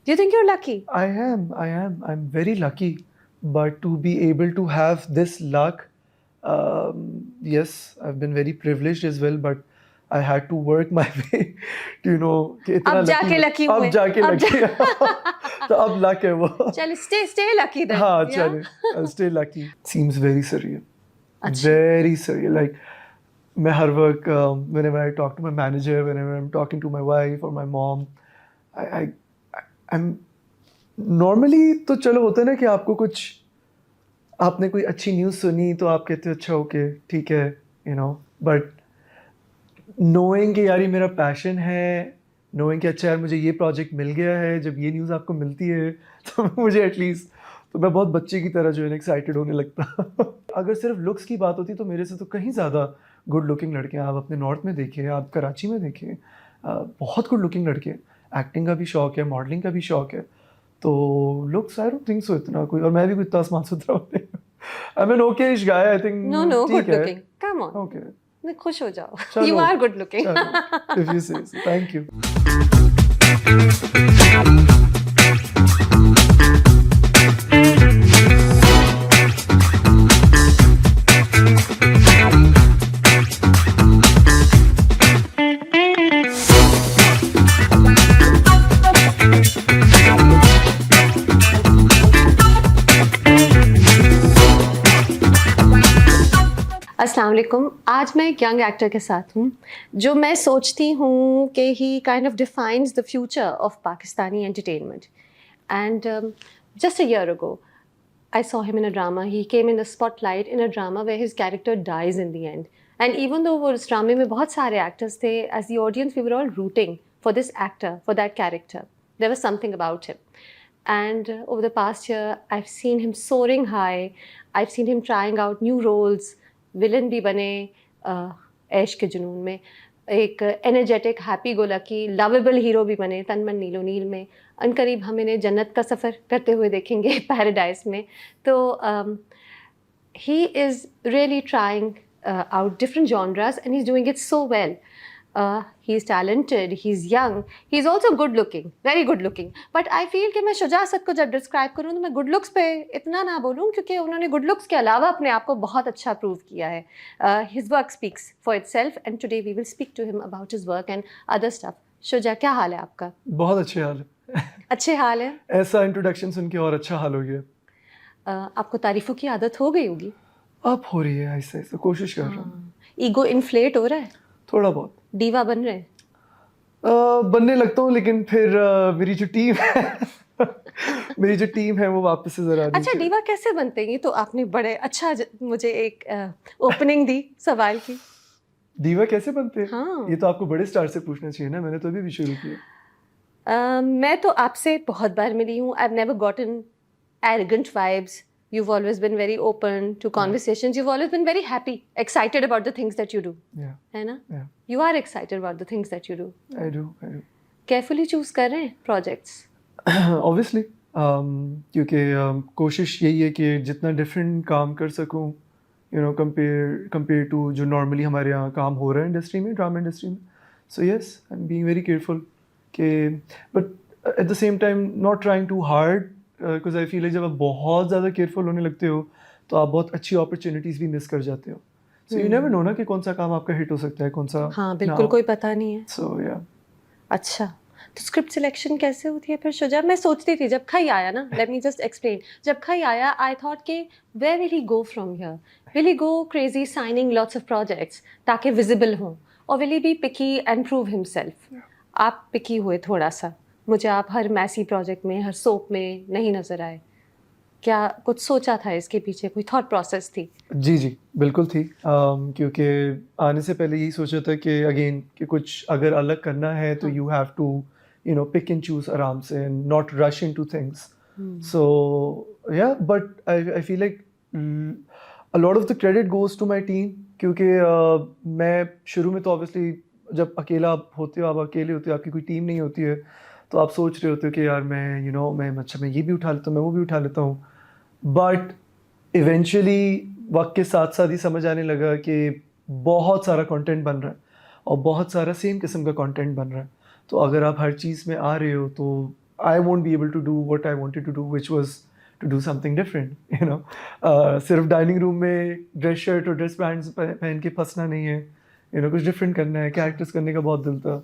Do you think you're lucky? I'm very lucky. But to be able to have this luck, yes, I've been very privileged as well. But I had to work my way to, कि इतना अब जाके lucky हुए. अब जाके अब lucky. तो अब luck है वो. चलिए stay lucky then. हाँ, Yeah? चलिए. I'll stay lucky. Seems very surreal. अच्छा. Very surreal. Like, मैं हर वक्त whenever I talk to my manager, whenever I'm talking to my wife or my mom, I'm normally तो चलो होता है ना कि आपको कुछ आपने कोई अच्छी न्यूज़ सुनी तो आप कहते हो अच्छा ओके ठीक है बट नोइंग कि यार ये मेरा पैशन है, नोइंग कि अच्छा यार मुझे ये प्रोजेक्ट मिल गया है, जब ये न्यूज़ आपको मिलती है तो मुझे एटलीस्ट तो मैं बहुत बच्चे की तरह जो है एक्साइटेड होने लगता. अगर सिर्फ लुक्स की बात होती तो मेरे से तो कहीं ज़्यादा गुड लुकिंग लड़के हैं. आप अपने नॉर्थ में देखिए, आप कराची में देखिए, बहुत गुड लुकिंग लड़के हैं. एक्टिंग का भी शौक है, मॉडलिंग का भी शौक है. तो looks I don't think so इतना कोई, और मैं भी कोई इतना आसमान सुथरा होते हैं. I am an okayish guy, I think. No, good looking. Come on. Okay, खुश हो जाओ. चलो. You are good looking. If you say, thank you. अस्सलाम वालेकुम. आज मैं एक यंग एक्टर के साथ हूँ जो मैं सोचती हूँ कि he kind of defines the future of Pakistani entertainment. And just a year ago I saw him in a drama. He came in the spotlight in a drama where his character dies in the end. And even though वो उस ड्रामे में बहुत सारे actors थे, as the audience we were all rooting for this actor, for that character. There was something about him. And over the past year, I've seen him soaring high. I've seen him trying out new roles. Villain भी बने ऐश के जुनून में, एक energetic happy go lucky lovable hero भी बने तन मन नीलो नील में. अनकरीब हम इन्हें जन्नत का सफ़र करते हुए देखेंगे पैराडाइज में. तो he is really trying out different genres and he is doing it so well. He is talented, he's young, he's also good looking, very good looking. But I feel कि मैं शुजा असद को जब डिस्क्राइब करूँ तो मैं good looks पे इतना ना बोलूँ, क्योंकि उन्होंने गुड लुक्स के अलावा अपने आप को बहुत अच्छा प्रूव किया है. His work speaks for itself and today we will speak to him about his work and other stuff. Shuja, क्या हाल है आपका? बहुत अच्छे हाल है. अच्छे हाल है. ऐसा इंट्रोडक्शन सुन के और अच्छा हाल हो गया. आपको तारीफों की आदत हो गई होगी. अब हो रही है, ऐसे ऐसे कोशिश कर रहा हूँ. ईगो इन्फ्लेट हो रहा है थोड़ा बहुत. डीवा बन रहे हैं. बनने लगता हूँ, लेकिन फिर मेरी जो टीम है मेरी जो टीम है वो वापस से जरा. अच्छा, डीवा कैसे बनते हैं? ये तो आपने बड़े अच्छा मुझे एक ओपनिंग दी सवाल की. डीवा कैसे बनते हैं? हाँ. ये तो आपको बड़े स्टार से पूछना चाहिए ना, मैंने तो अभी भी शुरू किया. मैं तो आपसे बहुत बार मिली हूँ. I've never gotten arrogant vibes. You've always been very open to conversations. You've always been very happy, excited about the things that you do. Yeah. है ना? Yeah. You are excited about the things that you do. I do. Carefully choose कर रहे हैं projects. Obviously, क्योंकि कोशिश यही है कि जितना डिफरेंट काम कर सकूं, कंपेयर टू जो नॉर्मली हमारे यहाँ काम हो रहा है इंडस्ट्री में, ड्रामा इंडस्ट्री में. So yes, I am being very careful कि, but at the same time not trying too hard, because I feel like जब आप बहुत ज़्यादा केयरफुल होने लगते हो तो आप बहुत अच्छी अपॉर्चुनिटीज़ भी मिस कर जाते हो. सो यू नेवर नो ना कि कौन सा काम आपका हिट हो सकता है, कौन सा. हाँ, बिल्कुल कोई पता नहीं है. सो या. अच्छा, तो स्क्रिप्ट सिलेक्शन कैसे होती है फिर शुजा? मैं सोचती थी जब खई आया ना, लेट मी जस्ट एक्सप्लेन. जब खई आया आई थॉट कि where will he go from here? Will he go crazy signing lots of projects ताकि विजिबल हों, और will he be picky and prove himself? आप पिकी हुए थोड़ा सा. मुझे आप हर मैसी प्रोजेक्ट में, हर सोप में नहीं नज़र आए. क्या कुछ सोचा था इसके पीछे, कोई थॉट प्रोसेस थी? जी बिल्कुल थी. क्योंकि आने से पहले यही सोचा था कि अगेन कि कुछ अगर अलग करना है तो you have to pick and choose आराम से and not rush into things. So yeah, but I feel like a lot of the credit goes to my team, क्योंकि मैं शुरू में तो ऑब्वियसली जब अकेला होते हो, आप अकेले होते हो, आपकी कोई टीम नहीं होती है, तो आप सोच रहे होते हो कि यार मैं ये भी उठा लेता हूँ, मैं वो भी उठा लेता हूँ. बट इवेंचुअली वक्त के साथ साथ ही समझ आने लगा कि बहुत सारा कंटेंट बन रहा है और बहुत सारा सेम किस्म का कंटेंट बन रहा है. तो अगर आप हर चीज़ में आ रहे हो तो I won't be able to do what I wanted to do, which was to do something different, you know. सिर्फ डाइनिंग रूम में ड्रेस शर्ट और ड्रेस पैंट्स पहन के फंसना नहीं है, you know, कुछ डिफरेंट करना है, कैरेक्टर्स करने का बहुत दिल था.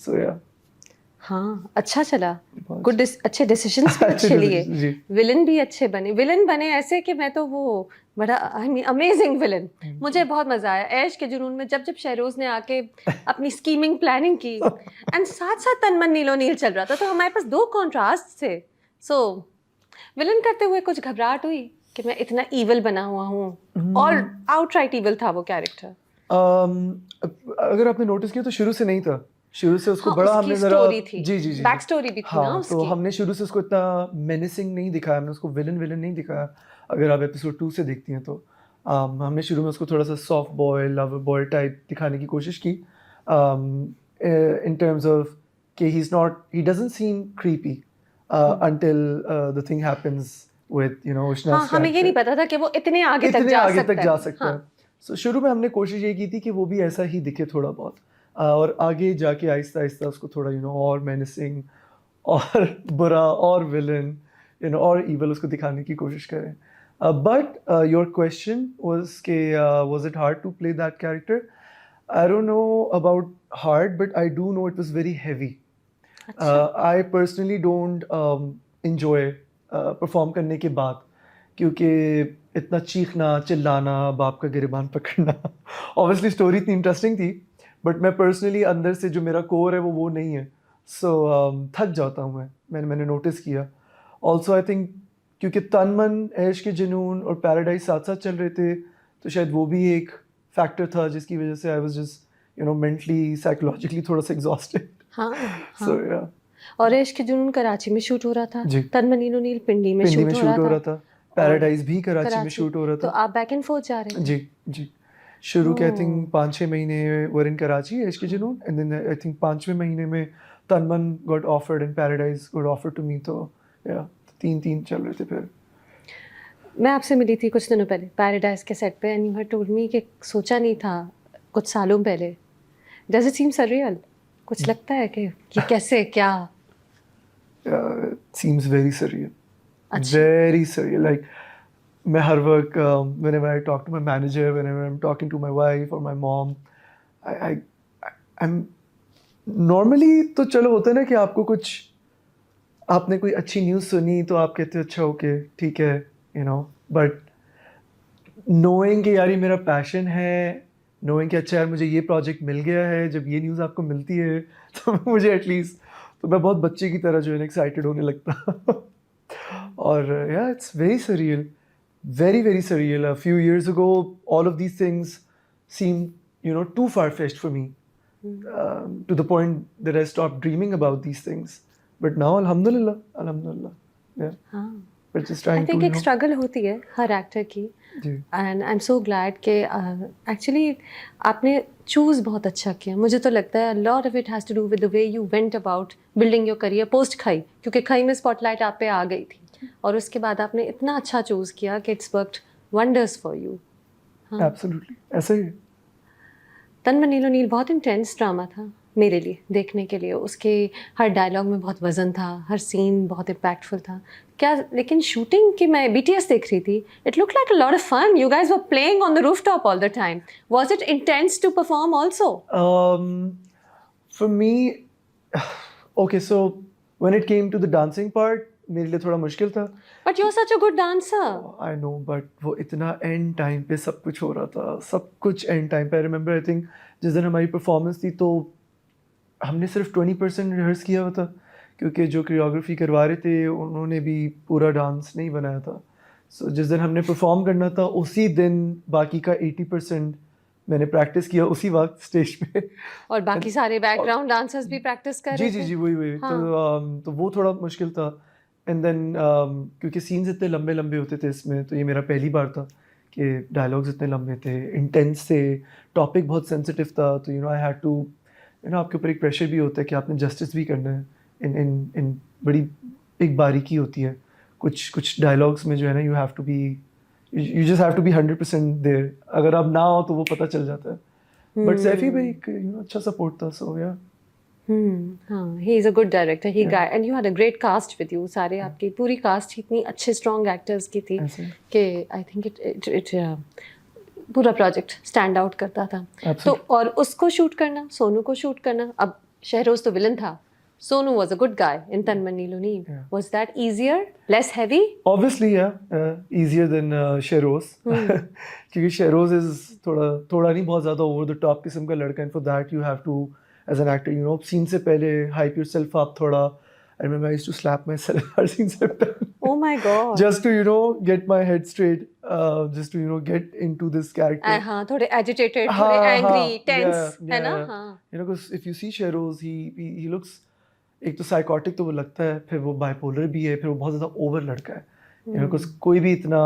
So yeah. हाँ, अच्छा चला. बहुत. अच्छे डिसीजंस भी अच्छे लिए. जी. विलन भी अच्छे बने. विलन बने ऐसे कि मैं तो वो बड़ा अमेजिंग विलन. मुझे बहुत मजा आया. ऐश के जुनून में जब शहरोज ने आके अपनी स्कीमिंग प्लानिंग की एंड साथ साथ तन मन नीलो नील चल रहा था, तो हमारे पास दो कॉन्ट्रास्ट थे. सो विलन करते हुए कुछ घबराहट हुई कि मैं इतना इविल बना हुआ हूँ, और आउटराइट इविल था वो कैरेक्टर. अगर आपने नोटिस किया तो शुरू से नहीं था. शुरू से उसको हाँ, बड़ा उसकी हमने जरा स्टोरी थी. जी जी जी बैक स्टोरी भी थी ना हाँ, उसकी. तो हमने शुरू से उसको इतना मेनेसिंग नहीं दिखाया, हमने उसको विलन नहीं दिखाया. अगर आप एपिसोड 2 से देखती हैं तो हमने शुरू में उसको थोड़ा सा soft boy, lover boy type दिखाने की कोशिश की, इन टर्म्स ऑफ कि he doesn't seam creepy until the thing happens with, you know, Ushna's हाँ, हमें ये नहीं character. पता था कि वो इतने आगे तक जा सकता है. है. So, शुरू में हमने कोशिश ये की थी कि वो भी ऐसा ही दिखे थोड़ा बहुत, और आगे जाके आहिस्ता आहिस्ता उसको थोड़ा, you know, और मेनेसिंग और बुरा और विलन, you know, और इवल उसको दिखाने की कोशिश करें. But your question was कि was it hard to play that character? I don't know about hard, but I do know it was very heavy. I personally don't enjoy perform करने के बाद, क्योंकि इतना चीखना चिल्लाना, बाप का गिरबान पकड़ना, ऑब्वियसली स्टोरी इतनी इंटरेस्टिंग थी, बट मैं पर्सनली अंदर से जो मेरा कोर है वो नहीं है. सो थक जाता हूँ मैंने नोटिस किया. ऑल्सो आई थिंक क्योंकि तन मन, ऐश के जुनून और पैराडाइज साथ साथ चल रहे थे, तो शायद वो भी एक फैक्टर था जिसकी वजह से I was just, you know, mentally psychologically थोड़ा सा एग्जॉस्टेड. हाँ, सो या. और ऐश के जुनून कराची में शूट हो रहा था. जी. तन मन नीलो नील पिंडी में शूट हो रहा था. पैराडाइज भी कराची में शूट हो रहा तो था. आप बैक एंड फोर्थ जा रहे थे. जी. शुरू के आई थिंक 5-6 महीने वर इन कराची, ऐश के जुनून, एंड देन आई थिंक 5वें महीने में तन मन got offered and Paradise got offered to me. तो या 3 चल रहे थे. फिर मैं आपसे मिली थी कुछ दिनों पहले पैराडाइज के सेट पे, and you had told me कि सोचा नहीं था कुछ सालों पहले. Does it seem surreal? कुछ लगता है कि ये कैसे क्या? seems very surreal. अच्छा. Very surreal. Like, मैं हर वक्त whenever I talk to my manager, whenever I'm talking to my wife or my mom, I'm normally तो चलो होता है ना कि आपको कुछ, आपने कोई अच्छी न्यूज़ सुनी तो आप कहते हो अच्छा ओके ठीक है, you know, but knowing कि यार ये मेरा पैशन है, knowing कि अच्छा यार मुझे ये प्रोजेक्ट मिल गया है, जब ये न्यूज़ आपको मिलती है तो मुझे एटलीस्ट, तो मैं बहुत बच्चे की तरह जो है एक्साइटेड होने लगता. और या it's very surreal, very very surreal. A few years ago all of these things seemed, you know, too far-fetched for me, to the point that I stopped dreaming about these things. But now alhamdulillah, yeah. हाँ. But just trying I think to, एक struggle होती है हर actor की, जी. And I am so glad कि actually आपने choose बहुत अच्छा किया. मुझे तो लगता है lot of it has to do with the way you went about building your career post Khaie, क्योंकि खई में स्पॉटलाइट आप पे आ गई थी, और उसके बाद आपने इतना अच्छा चूज़ किया कि it's worked wonders for you. Absolutely. ऐसे ही. तन मन नीलो नील बहुत इंटेंस ड्रामा था मेरे लिए देखने के लिए. उसके हर डायलॉग में बहुत वजन था, हर सीन बहुत इम्पैक्टफुल था. क्या लेकिन शूटिंग की मैं BTS देख रही थी, it look like a lot of fun. You guys were playing on the rooftop all the time. Was it intense to perform also? For me, okay, so when it came to the dancing part, मेरे लिए थोड़ा मुश्किल था. But you are such a good dancer. I know, but वो इतना and time पे सब कुछ हो रहा था, सब कुछ एंड टाइम पे. आई रिमेंबर, आई थिंक जिस दिन हमारी परफॉर्मेंस थी तो हमने सिर्फ 20% रिहर्स किया हुआ था, क्योंकि जो कोरियोग्राफी करवा रहे थे उन्होंने भी पूरा डांस नहीं बनाया था. सो जिस दिन हमने परफॉर्म करना था उसी दिन बाकी का 80% मैंने प्रैक्टिस किया उसी वक्त स्टेज पे. और बाकी सारे बैकग्राउंड डांसर्स भी प्रैक्टिस कर रहे थे. जी वही. हाँ. तो वो थोड़ा मुश्किल था. एंड देन क्योंकि सीन्स इतने लंबे लंबे होते थे इसमें, तो ये मेरा पहली बार था कि डायलॉग्स इतने लंबे थे, इंटेंस थे, टॉपिक बहुत सेंसिटिव था. तो you know I had to, you know, आपके ऊपर एक प्रेशर भी होता है कि आपने जस्टिस भी करना है. इन बड़ी एक बारीकी होती है कुछ डायलॉग्स में जो है ना, you have to be, you just have to be 100% there. अगर आप ना हो तो वो पता चल जाता है. बट सैफी भाई, यू नो, अच्छा सपोर्ट था. सो या हाँ, he is a good director. He Yeah. guy and you had a great cast with you. सारे आपकी पूरी cast इतनी अच्छे strong actors की थी ऐसे। कि I think it पूरा project stand out करता था. Absolutely. तो और उसको shoot करना, सोनू को shoot करना. अब शहरोज तो villain था. Sonu was a good guy in Tanman Neelu Neem. Yeah. Was that easier? Less heavy? Obviously, yeah, easier than Sheroz. क्योंकि Sheroz is थोड़ा नहीं बहुत ज़्यादा over the top किस्म का लड़का, and for that you have to, as an actor, you know, scene से पहले hype yourself up थोड़ा. I remember I used to slap myself her scene से पहले. Oh my God. Just to, you know, get my head straight, just to, you know, get into this character. हाँ, थोड़े agitated, हाँ, थोड़े angry, हाँ, tense, yeah, है ना? yeah. हाँ. You know, because if you see Sheroz, he looks, एक तो साइकोटिक तो वो लगता है, फिर वो बाइपोलर भी है, फिर वो बहुत ज़्यादा ओवर लड़का है. You know, because कोई भी इतना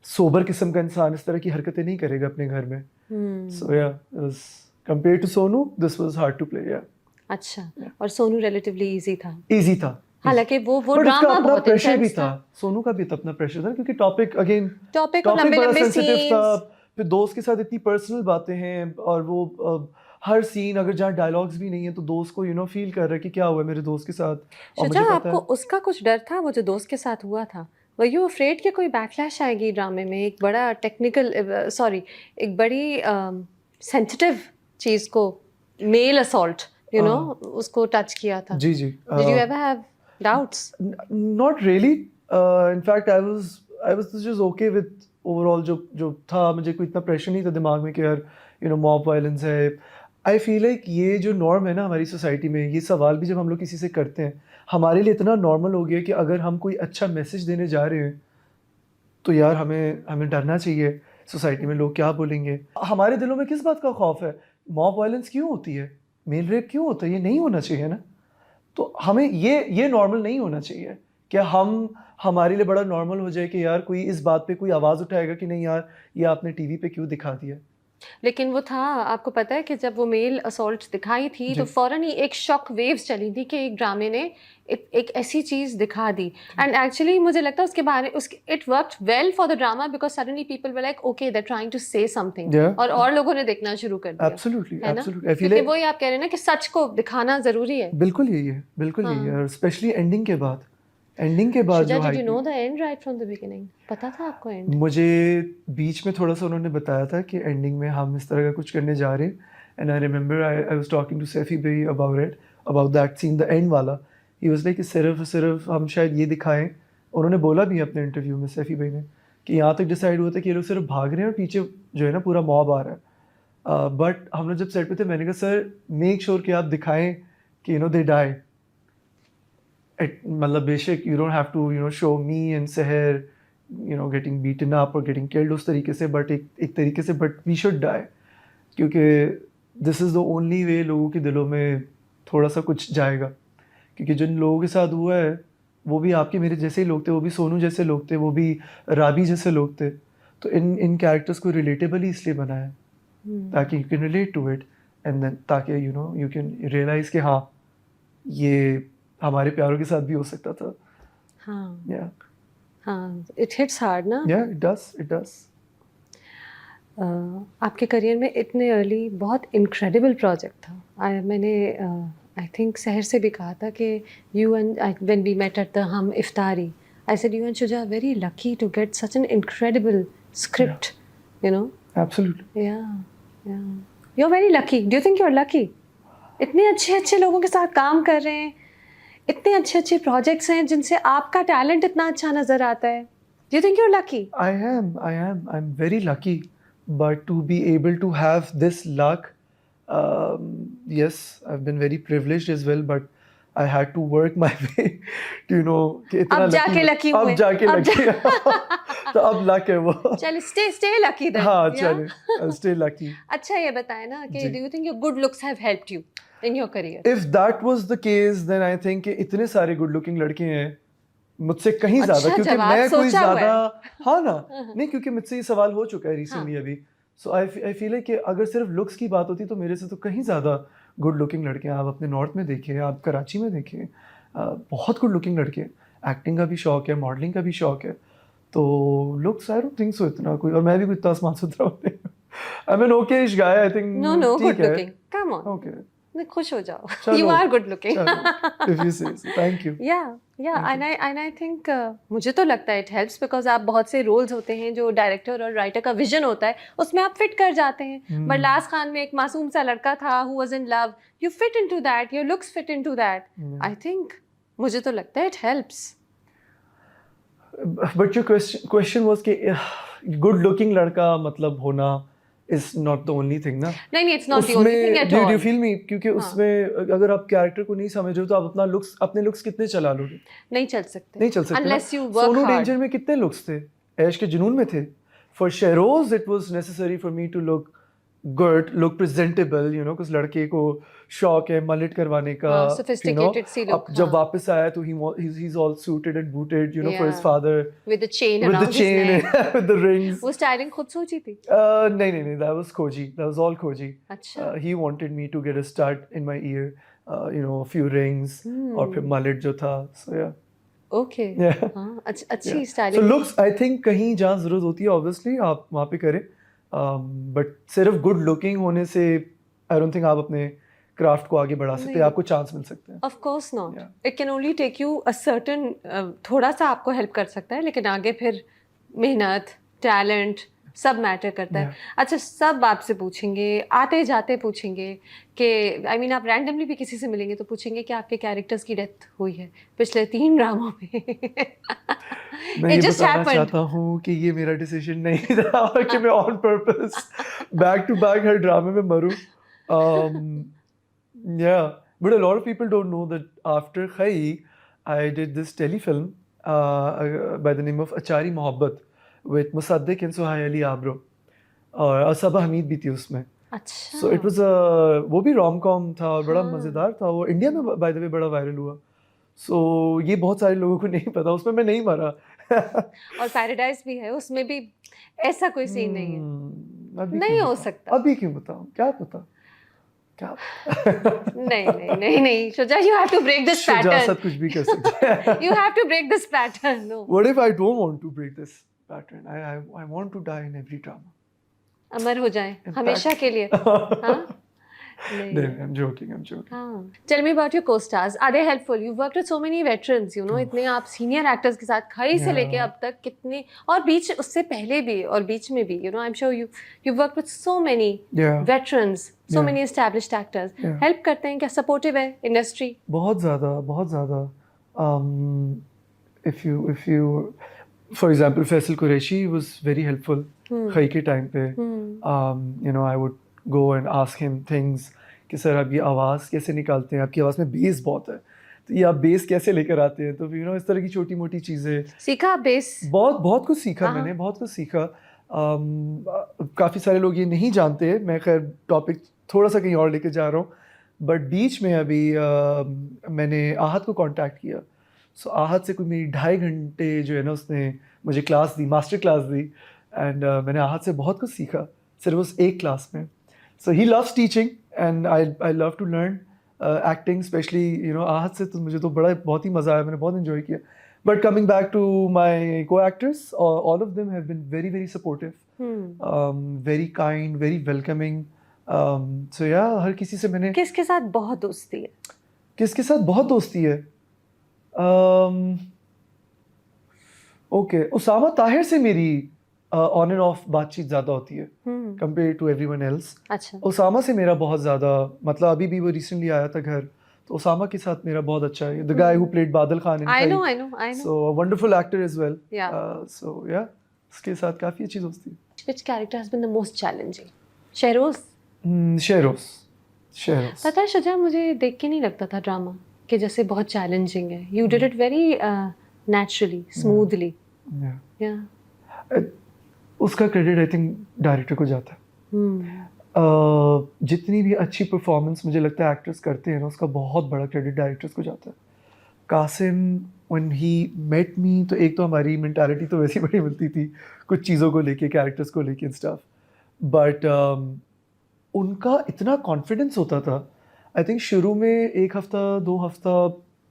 सोबर किस्म का इंसान इस तरह की हरकतें नहीं करेगा अपने घर में. So yeah, it was, compared to Sonu, this was hard to play. Yeah. अच्छा. और सोनू relatively easy था. Easy था. हालांकि वो But उसका ड्रामा अपना बहुत प्रेशर भी intense था. सोनू का भी तो अपना प्रेशर था क्योंकि टॉपिक अगेन टॉपिक और लंबे बड़ा लंबे सेंसिटिव सीन्स. था. फिर दोस्त के साथ इतनी पर्सनल बातें हैं और वो हर सीन अगर जहाँ डायलॉग्स भी नहीं है तो दोस्त को, यू नो, फील कर रहा है कि क्या हुआ है मेरे दोस्त के साथ. और मुझे शुजा, पता आपको है उसका कुछ डर था वो जो दोस्त के साथ हुआ था? Were you afraid कि कोई बैकलैश आएगी ड्रामे में? एक बड़ा टेक्निकल एक बड़ी सेंसिटिव चीज को, मेल असॉल्ट, यू नो, उसको टच किया था. जी जी. Did you ever have doubts? Not really. In fact, I was just okay with overall जो था. मुझे कोई इतना प्रेशर नहीं था दिमाग में कि यार, you know, mob violence है. I feel like ये जो नॉर्म है ना हमारी सोसाइटी में, ये सवाल भी जब हम लोग किसी से करते हैं, हमारे लिए इतना नॉर्मल हो गया कि अगर हम कोई अच्छा मैसेज देने जा रहे हैं तो यार हमें डरना चाहिए. सोसाइटी में लोग क्या बोलेंगे. हमारे दिलों में किस बात का खौफ है? मॉब वायलेंस क्यों होती है? मेल रेप क्यों होता है? ये नहीं होना चाहिए ना. तो हमें ये नॉर्मल नहीं होना चाहिए कि हमारे लिए बड़ा नॉर्मल हो जाए कि यार कोई इस बात पे कोई आवाज़ उठाएगा कि नहीं यार ये आपने टीवी पे क्यों दिखा दिया. लेकिन वो था, आपको पता है कि जब वो मेल असॉल्ट दिखाई थी तो फौरन ही एक शॉक वेव्स चली थी कि एक ड्रामे ने एक ऐसी चीज दिखा दी. एंड एक्चुअली मुझे लगता है उसके बारे it worked well for the drama because suddenly people were like okay they are trying to say something. Yeah. और लोगों ने देखना शुरू कर दिया. Absolutely, है ना? absolutely. I feel क्योंकि like वही आप कह रहे हैं ना कि सच को दिखाना जरूरी है. बिल्कुल यही है, बिल्कुल यही है. और स्पेशली एंडिंग के बाद शुजा, जो did you hype know the end right from the beginning? पता था आपको एंड? मुझे बीच में थोड़ा सा उन्होंने बताया था कि एंडिंग में हम इस तरह का कुछ करने जा रहे हैं. And I remember I was talking to Saifi भाई about that scene, the end वाला. ही वाज लाइक सिर्फ हम शायद ये दिखाएं. उन्होंने बोला भी अपने इंटरव्यू में, सैफी भाई ने, कि यहाँ तक डिसाइड हुआ था कि ये लोग सिर्फ भाग रहे हैं और पीछे जो है ना पूरा मॉब आ रहा है. बट हम लोग जब सेट पे थे मैंने कहा सर मेक श्योर कि आप दिखाएं कि यू नो दे डाई. मतलब बेशक you don't have to, you know, show me and Sehar, you know, getting beaten up और गेटिंग किल्ड उस तरीके से, बट एक तरीके से, बट वी शुड डाई. क्योंकि this is the only way लोगों के दिलों में थोड़ा सा कुछ जाएगा. क्योंकि जिन लोगों के साथ हुआ है वो भी आपके मेरे जैसे ही लोग थे, वो भी सोनू जैसे लोग थे, वो भी राबी जैसे लोग थे. तो इन कैरेक्टर्स को रिलेटेबल ही इसलिए बनाया ताकि you can relate to it and then ताकि you know you can realise कि हाँ ये हमारे प्यारों के साथ भी हो सकता था. हाँ या हाँ, इट हिट्स हार्ड ना. या इट डज. आपके करियर में इतने अर्ली बहुत इनक्रेडिबल प्रोजेक्ट था. मैंने आई थिंक सहर से भी कहा था कि you and when we met at the हम इफ्तारी, I said you and Shuja very lucky to get such an incredible script, you know. Absolutely. Yeah you are very lucky. Do you think you are lucky? इतने अच्छे लोगों के साथ काम कर रहे हैं, इतने अच्छे प्रोजेक्ट्स हैं जिनसे आपका टैलेंट इतना अच्छा नजर आता है. Do you think you are lucky? I'm very lucky, but to be able to have this luck, yes, I've been very privileged as well, but I had to work my way to, you know, कि इतना अब जाके lucky हुए. अब जाके lucky. तो अब luck है वो. चलिए stay lucky then. हाँ Yeah? चलिए, I'll stay lucky. अच्छा ये बताएं ना कि जी. do you think your good looks have helped you in your career? If that was the case, then I think कि इतने सारे good looking लड़के हैं मुझसे कहीं अच्छा ज्यादा, क्योंकि जवाब मैं कोई सोचा हुआ है. ज्यादा हाँ ना नहीं, क्योंकि मुझसे ये सवाल हो चुका है रिसेंटली अभी. सो आई फील है कि अगर सिर्फ लुक्स की बात होती तो मेरे से तो कहीं ज़्यादा गुड लुकिंग लड़के हैं. आप अपने नॉर्थ में देखिए, आप कराची में देखिए, बहुत गुड लुकिंग लड़के हैं. एक्टिंग का भी शौक है, मॉडलिंग का भी शौक है. तो looks I don't think so इतना कोई, और मैं भी कोई इतना आसमान सुथरा हूँ. I am an okayish guy, I think. No, good looking. Come on. Okay. नहीं, खुश हो जाओ. चलो, You are good looking. चलो, if you say so. Thank you. Yeah, and I think मुझे तो लगता है it helps because आप बहुत से रोल्स होते हैं जो डायरेक्टर और राइटर का विजन होता है, उसमें आप फिट कर जाते हैं. बरलास खान में एक मासूम सा लड़का था who was in love. You fit into that. Your looks fit into that. I think मुझे तो लगता है it helps. But your question was कि good looking लड़का मतलब होना is not the only thing ना. नहीं, it's not the only thing at all. Do you feel me? क्योंकि उसमें अगर आप कैरेक्टर को नहीं समझ रहे हो तो आप अपने लुक्स कितने चला लोगे? नहीं चल सकते. Unless you work Sonu hard. Danger में कितने लुक्स थे? ऐश के जुनून में थे. For Shehroz, it was necessary for me to look good, look presentable, you know, because लड़के को शौक है मलिट करवाने का, sophisticated सी look. अब जब वापस आया तो he's all suited and booted, you know, for his father. With the chain around his neck. With the rings. वो styling खुद सोची थी? नहीं, that was Koji. That was all Koji. अच्छा. He wanted me to get a stud in my ear, you know, a few rings, और फिर mullet जो था, so yeah. Okay. Yeah. हाँ, अच्छी styling. So looks, I think कहीं जहाँ जरूरत होती है, obviously आप वहाँ पे करें. But सिर्फ good looking होने से I don't think आप अपने क्राफ्ट को आगे बढ़ा सकते हैं. आपको चांस मिल सकते हैं. Of course not. It can only take you a certain थोड़ा सा आपको हेल्प कर सकता है, लेकिन आगे फिर मेहनत, टैलेंट सब मैटर करता है. अच्छा, सब आपसे पूछेंगे, आते जाते पूछेंगे कि I mean आप रैंडमली भी किसी से मिलेंगे तो पूछेंगे कि आपके कैरेक्टर्स की डेथ हुई है पिछले 3 ड्रामों में. मैं ये बताना चाहता हूँ कि ये मेरा डिसीजन नहीं था और कि मैं on purpose back to back हर ड्रामे में मरूं. Yeah, but a lot of people don't know that after Khai, I did this telefilm by the name of Achari Mohabbat with Musaddiq and Suhail Ali Abro. और सबा हमीद भी थी उसमें. अच्छा. So it was वो भी रोम कॉम था और बड़ा मज़ेदार था. वो इंडिया में by the way बड़ा वायरल हुआ. So ये बहुत सारे लोगों को नहीं पता. उसमें मैं नहीं मरा. और पैराडाइज भी है, उसमें भी ऐसा कोई सीन नहीं है. नहीं हो सकता. अभी क्यों बताऊं? क्या पता? क्या? नहीं. Shuja, you have to break this pattern. शुजासत कुछ भी कर सकते हैं. You have to break this pattern. No. What if I don't want to break this pattern? I want to die in every drama. अमर हो जाए हमेशा के लिए. हाँ? No, I'm joking. हाँ. Tell me about your co-stars. Are they helpful? You've worked with so many veterans, you know. इतने आप senior actors के साथ खई से लेके अब तक कितने, और बीच उससे पहले भी और बीच में भी, you know. I'm sure you've worked with so many veterans, so many established actors. Help करते हैं क्या? Supportive है industry? बहुत ज़्यादा. If you for example, Faisal Qureshi was very helpful. खई के टाइम पे, you know, I would go and ask him things कि सर आप ये आवाज़ कैसे निकालते हैं, आपकी आवाज़ में बेस बहुत है, तो ये आप बेस कैसे लेकर आते हैं. तो यू नो इस तरह की छोटी मोटी चीज़ें सीखा. बेस बहुत कुछ सीखा. मैंने बहुत कुछ सीखा. काफ़ी सारे लोग ये नहीं जानते. मैं खैर टॉपिक थोड़ा सा कहीं और लेके जा रहा हूँ. बट बीच में अभी मैंने आहत को कांटेक्ट किया. सो आहत से कोई मेरी 2.5 घंटे जो है ना उसने मुझे class the, master class the. And मैंने आहत से बहुत कुछ सीखा सिर्फ उस एक क्लास में. So he loves teaching and I love to learn acting, especially you know आहत से तो मुझे तो बहुत ही मज़ा आया. मैंने बहुत enjoy किया. But coming back to my co-actors, all of them have been very very supportive, very kind, very welcoming. So yeah, हर किसी से मैंने किसके साथ बहुत दोस्ती है? किसके साथ बहुत दोस्ती है? Okay, उसामा ताहिर से मेरी ऑन एंड ऑफ बातचीत ज़्यादा होती है कंपेयर टू एवरीवन एल्स. अच्छा. उसामा से मेरा बहुत ज़्यादा, मतलब अभी भी वो रिसेंटली आया था घर, तो उसामा के साथ मेरा बहुत अच्छा है. The guy who played Badal Khan in I know. So wonderful actor as well. So yeah उसके साथ काफ़ी अच्छी दोस्ती. Which character has been the most challenging? Shehroz. Shehroz. पता है शुजा, मुझे देख के नहीं लगता था ड्रामा कि जैसे बहुत चैलेंजिंग है. You did it very naturally, smoothly. Yeah. उसका क्रेडिट आई थिंक डायरेक्टर को जाता है. जितनी भी अच्छी परफॉर्मेंस मुझे लगता है एक्टर्स करते हैं ना, उसका बहुत बड़ा क्रेडिट डायरेक्टर्स को जाता है. Qasim when he met me, तो एक तो हमारी मेंटालिटी तो वैसी बड़ी मिलती थी कुछ चीज़ों को लेके, कैरेक्टर्स को लेके स्टफ. बट उनका इतना कॉन्फिडेंस होता था. आई थिंक शुरू में 1 हफ्ता 2 हफ्ता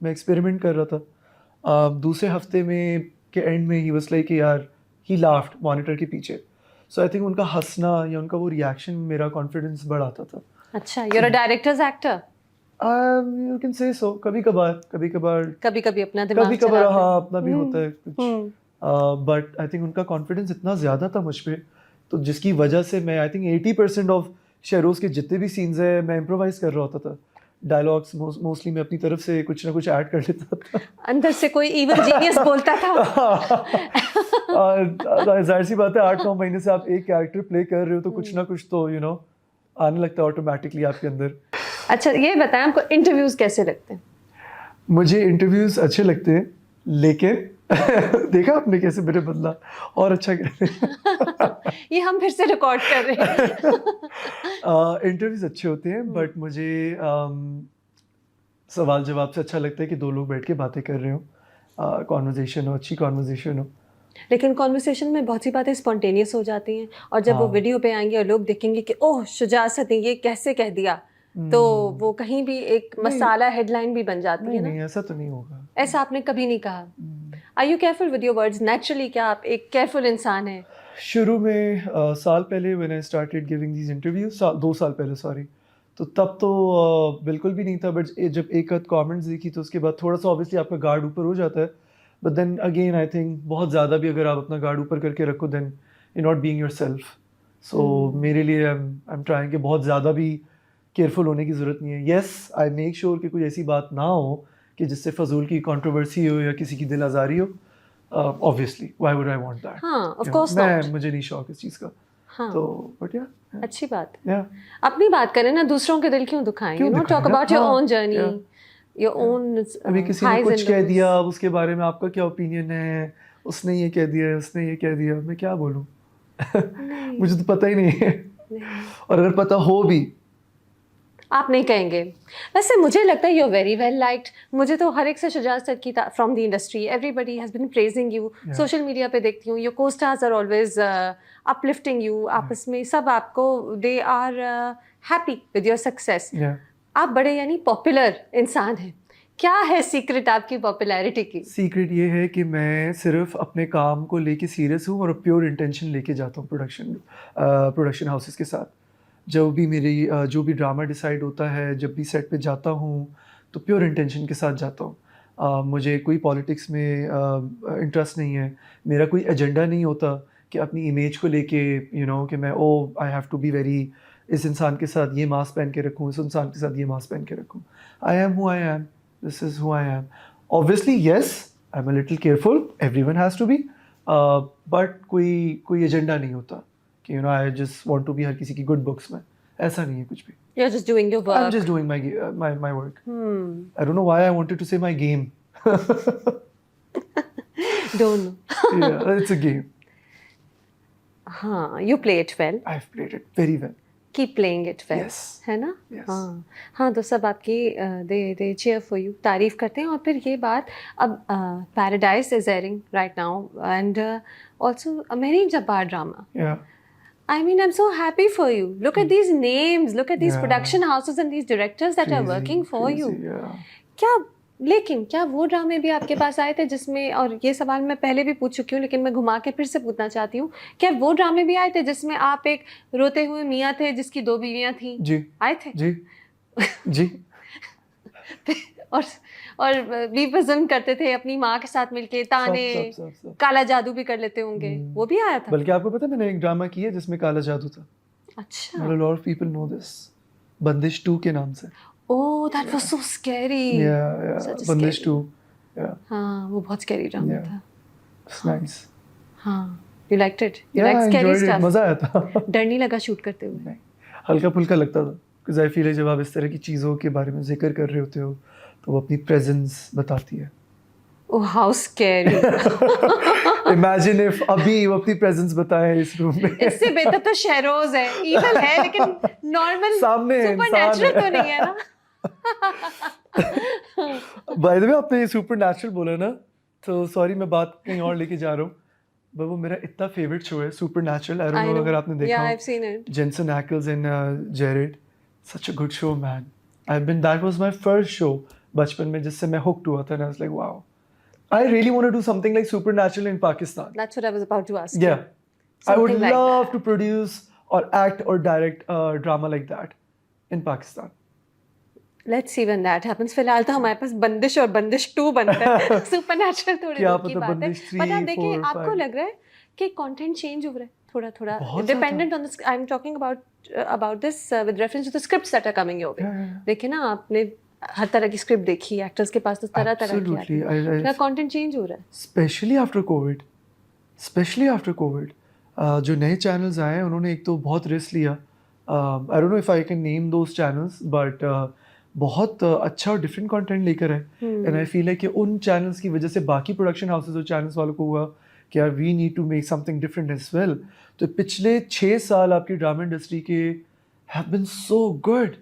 मैं एक्सपेरिमेंट कर रहा था. दूसरे हफ्ते में के एंड में ही वाज लाइक यार, ही लाफ्ड मॉनिटर के पीछे. सो आई थिंक उनका हंसना या उनका वो रिएक्शन मेरा कॉन्फिडेंस बढ़ाता था. अच्छा, you're a director's actor. You can say so. कभी कभार कभी कभी अपना दिमाग कभी कभार चलाते हाँ हैं। अपना भी होता है कुछ. बट आई थिंक उनका कॉन्फिडेंस इतना ज़्यादा था मुझ पे, तो जिसकी वजह से मैं आई थिंक 80% ऑफ शेरोज़ के जितने भी सीन्स है मैं इम्प्रोवाइज कर रहा होता था. डायलॉग्स मोस्टली मैं अपनी तरफ से कुछ ना कुछ ऐड कर लेता था. अंदर से कोई इविल जीनियस बोलता था। जाहिर सी बात है 8-9 महीने से आप एक कैरेक्टर प्ले कर रहे हो तो कुछ ना कुछ तो आने लगता है ऑटोमेटिकली आपके अंदर. अच्छा ये बताएं आपको इंटरव्यूज कैसे लगते हैं? मुझे इंटरव्यूज अच्छे लगते हैं, लेकिन देखा आपने कैसे मेरे बदला और अच्छा कर रहे ये हम फिर से रिकॉर्ड कर रहे हैं। इंटरव्यूज अच्छे होते हैं बट मुझे सवाल जवाब से अच्छा लगता है कि दो लोग बैठ के बातें कर रहे हो, कॉन्वर्जेशन हो, अच्छी कॉन्वर्जेशन हो. लेकिन कॉन्वर्सेशन में बहुत सी बातें स्पॉन्टेनियस हो जाती हैं और जब वो हाँ. वीडियो पे आएंगे और लोग देखेंगे कि ओह शुजाअत ने ये कैसे कह दिया, तो वो कहीं भी एक मसाला हेडलाइन भी बन जाती है नहीं ना. नहीं ऐसा तो नहीं होगा. ऐसा आपने कभी नहीं कहा. Are you careful with your words naturally? क्या आप एक केयरफुल इंसान हैं? शुरू में साल पहले when I started giving these interviews, 2 साल पहले सॉरी, तो तब तो बिल्कुल भी नहीं था. बट जब एक आध कमेंट्स देखी तो उसके बाद थोड़ा सा ऑब्वियसली आपका गार्ड ऊपर हो जाता है. But then again I think बहुत ज़्यादा भी अगर आप अपना गार्ड ऊपर करके रखो then you not being yourself. So मेरे लिए आई एम ट्राइंग कि बहुत ज़्यादा भी केयरफुल होने की ज़रूरत नहीं है. येस आई मेक श्योर कि कोई ऐसी बात ना हो कि जिससे फजूल की कंट्रोवर्सी हो या किसी की दिल आज़ारी हो. Obviously why would I want that. हाँ ऑफ कोर्स नॉट. मुझे नहीं शौक इस चीज़ का. हाँ तो बट या अच्छी बात है. या अपनी बात करें ना, दूसरों के दिल क्यों दुखाएं? क्यों यू नो टॉक दुखाएं? अबाउट योर हाँ, own journey, yeah. Your own अभी किसी ने कुछ कह दिया, अब उसके बारे में आपका क्या ओपिनियन है, उसने ये कह दिया, उसने ये कह दिया, मैं क्या बोलूं. मुझे तो पता ही नहीं है. और अगर पता हो भी आप नहीं कहेंगे. वैसे मुझे लगता है you are very well liked. मुझे तो हर एक से शुजात सर की from the industry everybody has been praising you. Social media पे देखती हूँ your co stars are always uplifting you. आपस में सब आपको they are happy with your success. आप बड़े यानी पॉपुलर इंसान हैं. क्या है सीक्रेट आपकी पॉपुलैरिटी की? सीक्रेट ये है कि मैं सिर्फ अपने काम को लेके सीरियस हूँ और प्योर इंटेंशन लेके जाता हूँ प्रोडक्शन हाउसेस के साथ. जो भी जो भी ड्रामा डिसाइड होता है, जब भी सेट पे जाता हूँ तो प्योर इंटेंशन के साथ जाता हूँ. मुझे कोई पॉलिटिक्स में इंटरेस्ट नहीं है. मेरा कोई एजेंडा नहीं होता कि अपनी इमेज को लेके कि मैं I have to be very, इस इंसान के साथ ये मास्क पहन के रखूँ, इस इंसान के साथ ये मास्क पहन के रखूँ. I am who I am. This is who I am. Obviously yes I am a little careful, everyone has to be, but कोई एजेंडा नहीं होता कि I just want to be हर किसी की गुड बुक्स में. ऐसा नहीं है कुछ भी. You're just doing your work. I'm just doing my work. I don't know why I wanted to say my game. Don't know. Yeah, it's a game. हाँ, you play it well. I've played it very well. Keep playing it well. Yes. है ना? Yes. हाँ तो सब आपकी they cheer for you, तारीफ करते हैं. और फिर ये बात, अब Paradise is airing right now and also a Mehri Jabbar drama. Yeah. I mean, I'm so happy for you. Look at these names, look at these Yeah. production houses and these directors that are Crazy, working for crazy, you. Yeah. क्या वो ड्रामे भी आपके पास आए थे जिसमें, और ये सवाल मैं पहले भी पूछ चुकी हूँ लेकिन मैं घुमा के फिर से पूछना चाहती हूँ, क्या वो ड्रामे भी आए थे जिसमें आप एक रोते हुए मियाँ थे जिसकी 2 बीवियाँ थी? जी. आए थे? जी. और रिप्रेजेंट करते थे अपनी माँ के साथ मिलके, ताने, सब. काला जादू भी कर लेते होंगे. वो भी आया था? बल्कि आपको पता है मैंने एक ड्रामा किया जिसमें काला जादू था. अच्छा. A lot of people know this. बंदिश 2 के नाम से. Oh, that was so scary. Yeah. Such a बंदिश scary. 2. Yeah. हाँ, वो बहुत scary ड्रामा Yeah. था. It's nice. हाँ. You liked it? You Yeah, liked I scary enjoyed it. stuff? मजा आया था. डर नहीं लगा शूट करते हुए? नहीं, हल्का फुल्का लगता था. Because I feel like जब आप इस तरह की चीज़ों के बारे में जिक्र कर रहे होते हो तो वो अपनी प्रेजेंस बताती है. Oh, how scary. Imagine if अभी वो अपनी प्रेजेंस बताए इस रूम में. इससे बेहतर तो शहरोज है. Evil है लेकिन नॉर्मल सामने सुपरनैचुरल तो नहीं है ना. बाय द वे आपने ये सुपरनैचुरल बोला ना, तो सॉरी मैं बात कहीं और लेके जा रहा हूँ, बट वो मेरा इतना फेवरेट शो है सुपरनैचुरल. आई डोंट नो अगर आपने देखा हो. Yeah, I've seen it. Jensen Ackles and Jared, such a good show, man. That was my first show बचपन में जिससे मैं hooked हुआ था. And I was like, wow, I really want to do something like Supernatural in Pakistan. That's what I was about to ask. Yeah, I would Something like love that. to produce or act or direct a drama like that in Pakistan. Let's see when that happens. फिलहाल तो हमारे पास बंदिश और बंदिश 2 बनता है। Supernatural थोड़ी क्या दूर की पता बात है। बंदिश बट आप 3, देखिए, 4, आपको 5 लग रहा है कि कंटेंट चेंज हो रहा है थोड़ा-थोड़ा, बहुत ज़्यादा। Dependent on the, I am talking about this with reference to the scripts that are coming your way. Yeah, yeah, देखिए ना, आपने हर तरह की स्क्रिप्ट देखी, एक्टर्स के पास तो तरह-तरह की आती एब्सोल्युटली। है। क्या कंटेंट चेंज हो रहा है? Specially after Covid, specially after Covid जो नए चैनल्स आए हैं उन्होंने एक तो बहुत रिस्क लिया। I don't know if I can name those channels, but बहुत अच्छा और डिफरेंट कंटेंट लेकर आए। एंड आई फील है कि उन चैनल्स की वजह से बाकी प्रोडक्शन हाउसेज और चैनल्स वालों को हुआ कि यार we need to make something different as well. तो पिछले 6 साल आपकी ड्रामा इंडस्ट्री के have been so good,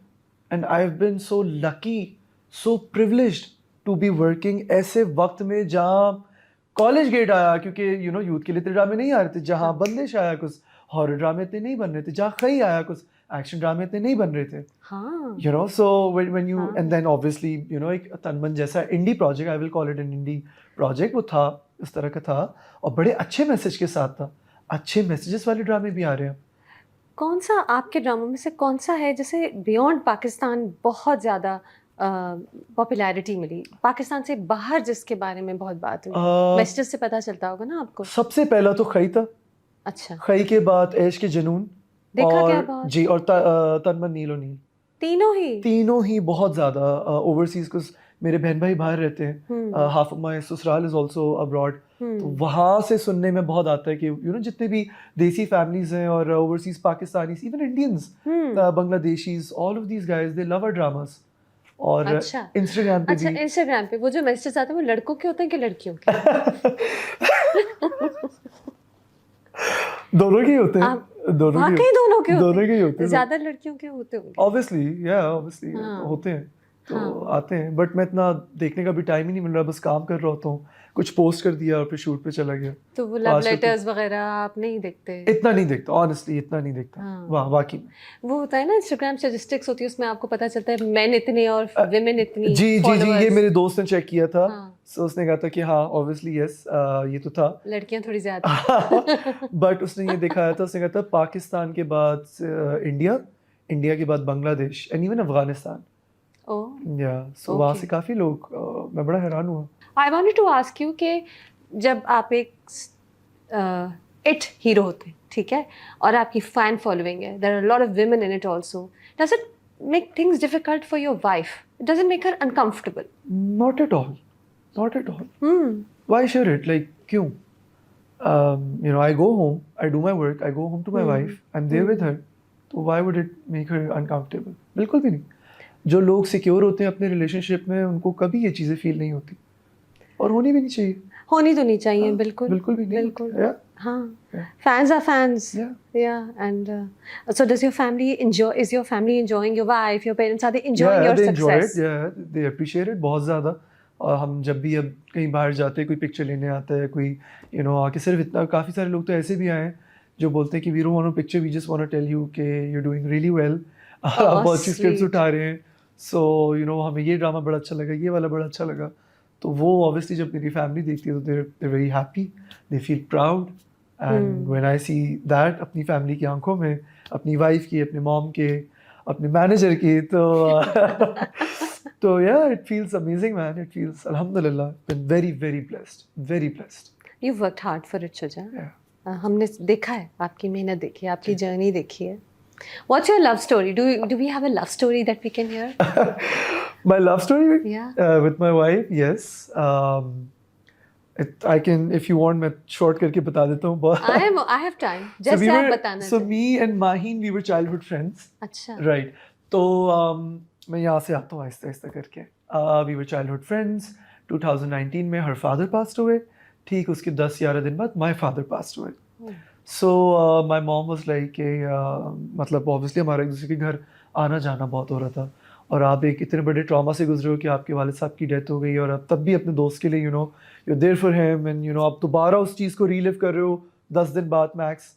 and I have been so lucky, so privileged to be working ऐसे वक्त में जहाँ कॉलेज गेट आया, क्योंकि यूथ के लिए इतने ड्रामे नहीं आ रहे थे, जहाँ बंदिश आया कुछ हॉरर ड्रामे इतने नहीं बन रहे थे, जहाँ खई आया कुछ एक्शन ड्रामे इतने नहीं बन रहे थे। हाँ, So when you and then obviously एक तनमन जैसा indie project, I will call it an indie project, वो था इस तरह का था और बड़े अच्छे मैसेज के साथ था। अच्छे मैसेजेस वाले ड्रामे भी आ रहे हैं। कौन सा आपके ड्रामों में से कौन सा है जैसे बियॉन्ड पाकिस्तान बहुत ज़्यादा पॉपुलैरिटी मिली, पाकिस्तान से बाहर जिसके बारे में बहुत बात हुई? मैसेजेस से पता चलता होगा ना आपको। सबसे पहला तो खई था। अच्छा, खई के बाद ऐश के जुनून, देखा क्या और बात? जी, और तनमन नीलो नील, तीनों ही बहुत ज़्यादा ओवरसीज। कुछ मेरे बहन भाई बाहर रहते हैं, हाफ ऑफ माय ससुराल इज आल्सो अब्रॉड, तो वहाँ से सुनने में बहुत आता है कि जितने भी देसी फैमिलीज हैं और overseas Pakistanis, even Indians, Bangladeshis, all of these guys they love our dramas. और अच्छा, इंस्टाग्राम पे अच्छा, भी इंस्टाग्राम पे वो जो मैसेजेस आते हैं वो लड़कों के होते हैं कि लड़कियों के? दोनों के ही होते हैं। आप दोनों वाकई दोनों के होते दोनों के ही हैं? होते हैं। ज़्यादा लड़कियों के होते होंगे। ऑब्वियसली हाँ, होते हैं, तो हाँ। आते हैं, बट मैं इतना देखने का भी टाइम ही नहीं मिल रहा, बस काम कर रहा होता हूँ, कुछ पोस्ट कर दिया और फिर शूट पे चला गया। तो वो तो लव आजकल तो लेटर्स वगैरह आप नहीं देखते? इतना नहीं देखता, ऑनेस्टली इतना नहीं देखता। हाँ। वाह, वाकई में। वो होता है ना, इंस्टाग्राम स्टैटिस्टिक्स होती है, उसमें आपको पता चलता है मेन इतने और विमेन इतनी जी, ये followers। मेरे दोस्त ने चेक किया था। हाँ। सो उसने कहा था कि हाँ ऑब्वियसली यस, ये तो था। लड़कियां थोड़ी ज्यादा। बट उसने ये दिखाया था, उसने कहा था पाकिस्तान के बाद इंडिया, इंडिया के बाद बांग्लादेश एंड इवन अफगानिस्तान। ओह, या सो वहाँ Okay. से काफ़ी लोग, मैं बड़ा हैरान हुआ। I wanted to ask you कि जब आप एक इट हीरो होते हैं, ठीक है, और आपकी फैन फॉलोइंग है, there are lot of women in it also, does it make things difficult for your wife? Does it make her uncomfortable? Not at all, not at all. Why should it? Like, क्यों? I go home, I do my work, I go home to my wife, I'm there with her. तो why would it make her uncomfortable? बिल्कुल भी नहीं। जो लोग secure होते हैं अपने रिलेशनशिप में, उनको कभी ये चीज़ें फील नहीं होती, और होनी भी नहीं चाहिए। होनी तो नहीं चाहिए, बिल्कुल बिल्कुल भी नहीं। बिल्कुल। Yeah. हाँ, Yeah. fans are fans. Yeah. Yeah, and so does your family enjoy? Is your family enjoying your wife? Your parents, are they enjoying Yeah, your they enjoy success? it. Yeah, they appreciate it बहुत ज़्यादा। और हम जब भी अब कहीं बाहर जाते हैं, कोई पिक्चर लेने आता है, कोई आके सिर्फ इतना, काफ़ी सारे लोग तो ऐसे भी आए हैं जो बोलते हैं कि we don't want a picture, we just want to tell you कि you are doing really well. आप बहुत अच्छी स्क्रिप्ट्स sweet. उठा रहे हैं, सो हमें ये ड्रामा बड़ा अच्छा लगा, ये वाला बड़ा अच्छा लगा। तो वो ऑब्वियसली जब मेरी फैमिली देखती है तो they very happy, they feel proud, and when I see that अपनी फैमिली की आंखों में, अपनी वाइफ की, अपने मॉम के, अपने मैनेजर की, तो yeah, it feels amazing, man. It feels, alhamdulillah, been very, very blessed, very blessed. You've worked hard for it, Shuja. Yeah. हमने देखा है, आपकी मेहनत देखी है, आपकी जर्नी देखी है। What's your love story? Do we have a love story that we can hear? My love story, Yeah. with my wife, yes. I can, if you want, मैं short करके बता देता हूँ। I have time. जैसे आप बताना So चाहें। me and Mahin, we were childhood friends. अच्छा। Right. तो मैं यहाँ से आता हूँ आहिस्ता आहिस्ता करके। We were childhood friends. 2019 में her father passed away. ठीक उसके 10-11 दिन बाद my father passed away. So my mom was like मतलब obviously हमारा एक दूसरे के घर आना जाना बहुत हो रहा था, और आप एक इतने बड़े ट्रॉमा से गुजरे हो कि आपके वालिद साहब की डेथ हो गई, और अब तब भी अपने दोस्त के लिए you're there for him, and आप दोबारा उस चीज़ को रीलिव कर रहे हो 10 दिन बाद मैक्स,